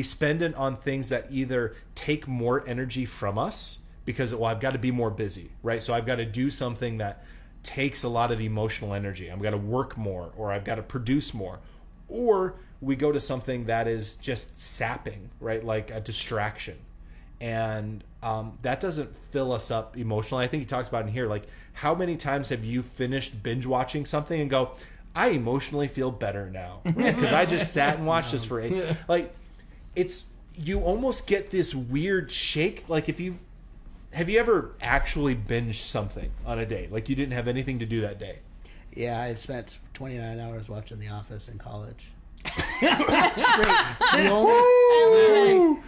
spend it on things that either take more energy from us because, I've got to be more busy, right? So I've got to do something that takes a lot of emotional energy. I've got to work more, or I've got to produce more. Or we go to something that is just sapping, right? Like a distraction. And that doesn't fill us up emotionally. I think he talks about in here, like, how many times have you finished binge watching something and go, I emotionally feel better now because I just sat and watched this for 8. Like, you almost get this weird shake. Like, have you ever actually binged something on a day? Like, you didn't have anything to do that day. Yeah, I had spent 29 hours watching The Office in college.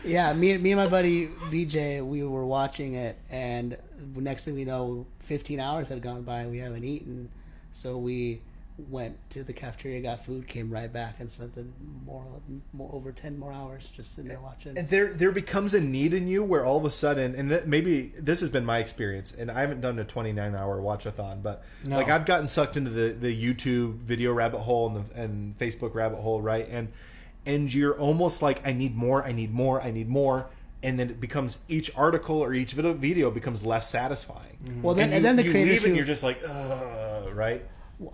Yeah, me and my buddy BJ, we were watching it, and next thing we know, 15 hours had gone by and we haven't eaten. So we went to the cafeteria, got food, came right back, and spent over 10 more hours just sitting there watching. And there becomes a need in you where all of a sudden, and maybe this has been my experience, and I haven't done a 29-hour watch-a-thon, but like, I've gotten sucked into the YouTube video rabbit hole and Facebook rabbit hole, right? And you're almost like, I need more, and then it becomes, each article or each video becomes less satisfying. Mm-hmm. Well, then the creators leave and you're just like, right?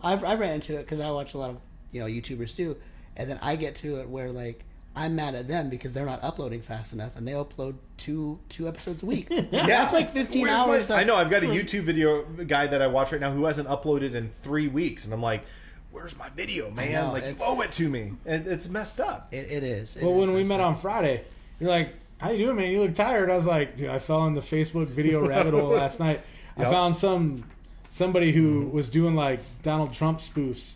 I ran into it because I watch a lot of YouTubers too, and then I get to it where, like, I'm mad at them because they're not uploading fast enough, and they upload two episodes a week. Yeah, that's like 15 hours. I know. I've got a YouTube video guy that I watch right now who hasn't uploaded in 3 weeks, and I'm like, where's my video, man? Like, you owe it to me. And it's messed up. It is. Well, when we met on Friday, you're like, how you doing, man? You look tired. I was like, dude, I fell in the Facebook video rabbit hole last night. Yep. I found somebody who was doing like Donald Trump spoofs.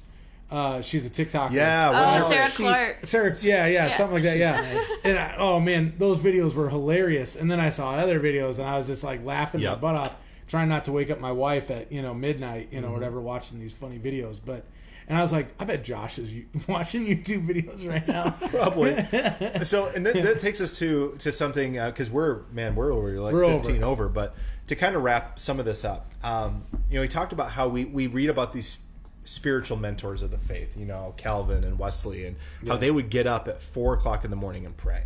She's a TikToker. Yeah. Sarah Clark. Sarah, yeah, something like that. Yeah. And oh man, those videos were hilarious. And then I saw other videos, and I was just like laughing my butt off, trying not to wake up my wife at midnight, whatever, watching these funny videos. And I was like, I bet Josh is watching YouTube videos right now. Probably. So, and that takes us to something, because we're like 15 over. But to kind of wrap some of this up, he talked about how we read about these spiritual mentors of the faith, Calvin and Wesley, and how they would get up at 4 o'clock in the morning and pray.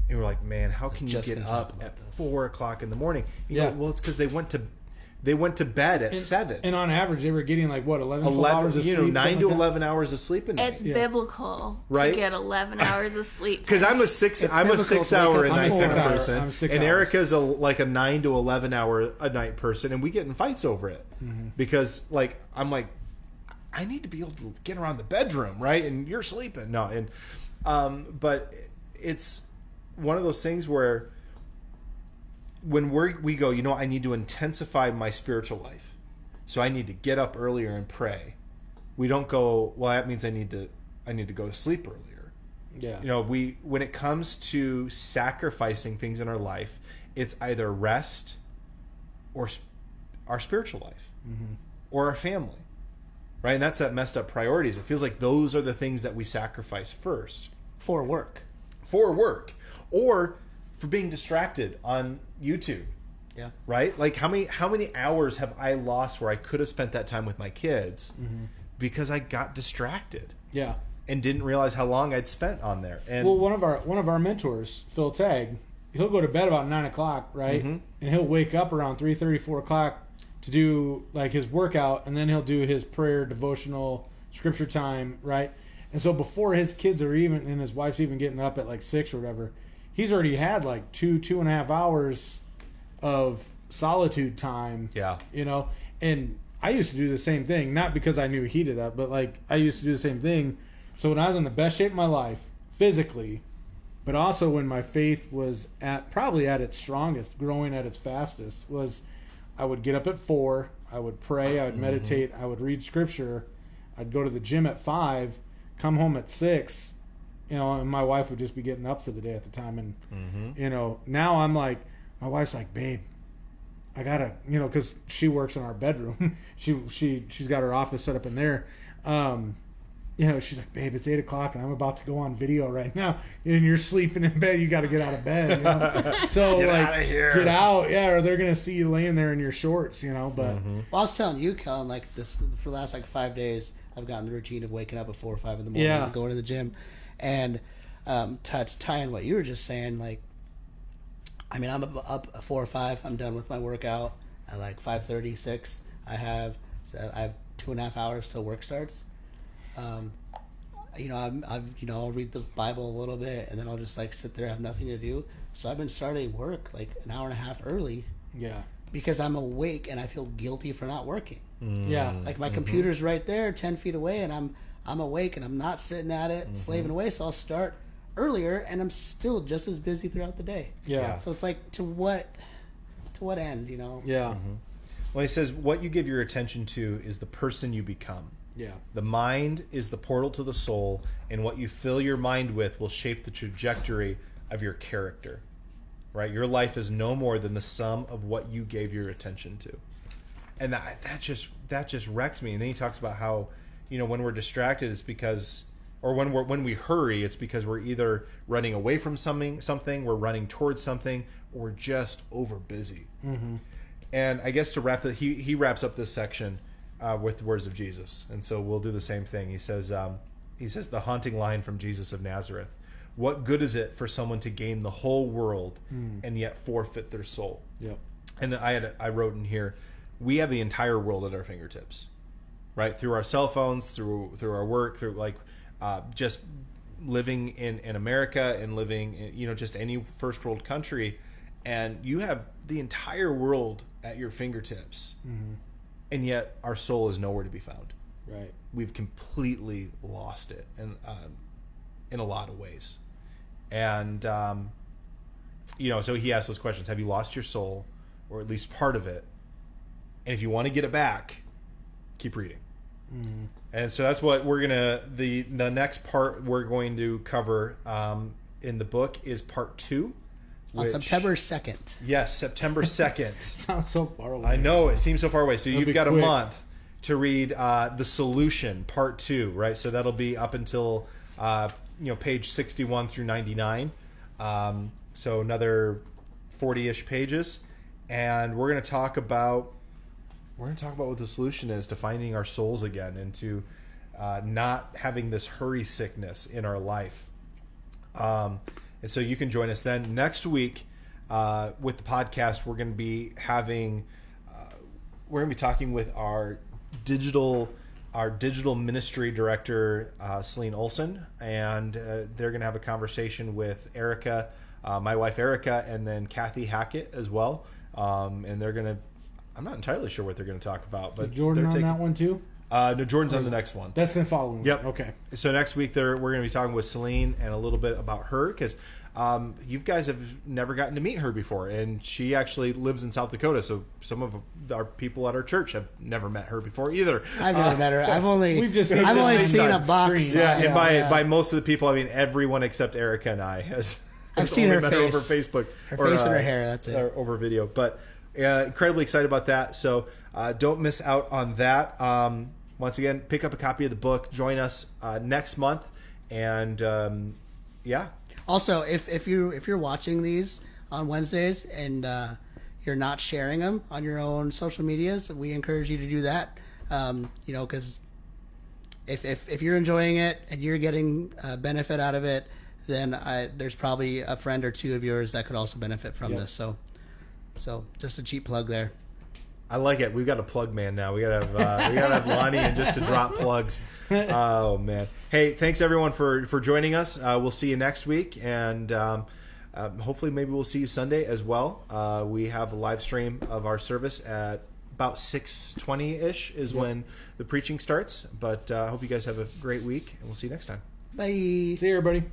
And we're like, man, how can you get up at 4 o'clock in the morning? Well, it's because they went to bed at 7. And on average, they were getting like, what, 11 hours of sleep? 9 to 11 hours of sleep a night. It's biblical to get 11 hours of sleep. Because I'm a 6 hour a night person. And Erica's like a 9 to 11 hour a night person. And we get in fights over it. Mm-hmm. Because I'm like, I need to be able to get around the bedroom, right? And you're sleeping. No. And, but it's one of those things where, when we go, I need to intensify my spiritual life. so I need to get up earlier and pray. We don't go, well, that means I need to go to sleep earlier. Yeah. When it comes to sacrificing things in our life, it's either rest or our spiritual life or our family, right? And that's that messed up priorities. It feels like those are the things that we sacrifice first. For work. Or for being distracted on YouTube. Yeah. Right? Like how many hours have I lost where I could have spent that time with my kids because I got distracted. Yeah. And didn't realize how long I'd spent on there. And well, one of our mentors, Phil Tagg, he'll go to bed about 9:00, right? And he'll wake up around 3:30, 4:00 to do like his workout, and then he'll do his prayer, devotional, scripture time, right? And so before his kids are even, and his wife's even getting up at like 6 or whatever, he's already had like 2.5 hours of solitude time. Yeah. And I used to do the same thing, not because I knew he did that, but like I used to do the same thing. So when I was in the best shape of my life, physically, but also when my faith was probably at its strongest, growing at its fastest, was I would get up at 4, I would pray, I would meditate, I would read scripture, I'd go to the gym at 5, come home at 6, and my wife would just be getting up for the day at the time. And, now I'm like, my wife's like, babe, I gotta, because she works in our bedroom. She's got her office set up in there. She's like, babe, it's 8:00 and I'm about to go on video right now. And you're sleeping in bed. You got to get out of bed. So get out of here. Get out. Yeah. Or they're going to see you laying there in your shorts, but. Well, I was telling you, Kellen, like this for the last 5 days, I've gotten the routine of waking up at 4 or 5 in the morning and going to the gym. And to tie in what you were just saying, like, I mean, I'm up at 4 or 5. I'm done with my workout at like 5:30, 6. I have 2.5 hours till work starts. I'll read the Bible a little bit, and then I'll just like sit there, have nothing to do. So I've been starting work like an hour and a half early. Yeah. Because I'm awake and I feel guilty for not working. Yeah. Like my computer's right there, 10 feet away, and I'm awake and I'm not sitting at it, slaving away. So I'll start earlier, and I'm still just as busy throughout the day. Yeah. So it's like, to what end, Yeah. Well, he says what you give your attention to is the person you become. Yeah. The mind is the portal to the soul, and what you fill your mind with will shape the trajectory of your character. Right? Your life is no more than the sum of what you gave your attention to. And that just wrecks me. And then he talks about how, when we're distracted, it's because, or when we hurry, it's because we're either running away from something, we're running towards something, or we're just over busy. And I guess to wrap he wraps up this section with the words of Jesus, and so we'll do the same thing. He says the haunting line from Jesus of Nazareth: "What good is it for someone to gain the whole world and yet forfeit their soul?" Yep. And I wrote in here, we have the entire world at our fingertips, right? Through our cell phones, through our work, through just living in America and living in just any first world country, and you have the entire world at your fingertips. And yet our soul is nowhere to be found. Right. We've completely lost it, and in a lot of ways. And so he asks those questions: have you lost your soul, or at least part of it? And if you want to get it back, keep reading. And so that's what we're gonna the next part we're going to cover in the book is part 2. On September 2nd. Yes, September 2nd. Sounds so far away. I know, it seems so far away. So you've got quick. a month to read The Solution, Part 2, right? So that'll be up until page 61 through 99. So another 40-ish pages. And we're going to talk about what the solution is to finding our souls again, and to not having this hurry sickness in our life. And so you can join us then. Next week with the podcast, we're going to be talking with our digital ministry director, Celine Olson, and they're going to have a conversation with Erica, my wife Erica, and then Kathy Hackett as well. And they're going to, I'm not entirely sure what they're going to talk about, but Is Jordan on that one too? No, Jordan's on the next one. That's the following. Yep. Okay. So next week we're going to be talking with Celine and a little bit about her, because you guys have never gotten to meet her before, and she actually lives in South Dakota. So some of our people at our church have never met her before either. I've never met her. I've only just seen a box. Screen. Yeah, and by most of the people, I mean everyone except Erica and I has. I've seen her met face her over Facebook, her face and her hair. That's it. Or over video, but incredibly excited about that. So don't miss out on that. Once again, pick up a copy of the book. Join us next month, and yeah. Also, if you're watching these on Wednesdays and you're not sharing them on your own social medias, we encourage you to do that. Because if you're enjoying it and you're getting benefit out of it, then there's probably a friend or two of yours that could also benefit from this. So just a cheap plug there. I like it. We've got a plug man now. We gotta have Lonnie in just to drop plugs. Oh man! Hey, thanks everyone for joining us. We'll see you next week, and hopefully maybe we'll see you Sunday as well. We have a live stream of our service at about 6:20 ish is when the preaching starts. But I hope you guys have a great week, and we'll see you next time. Bye. See you, everybody.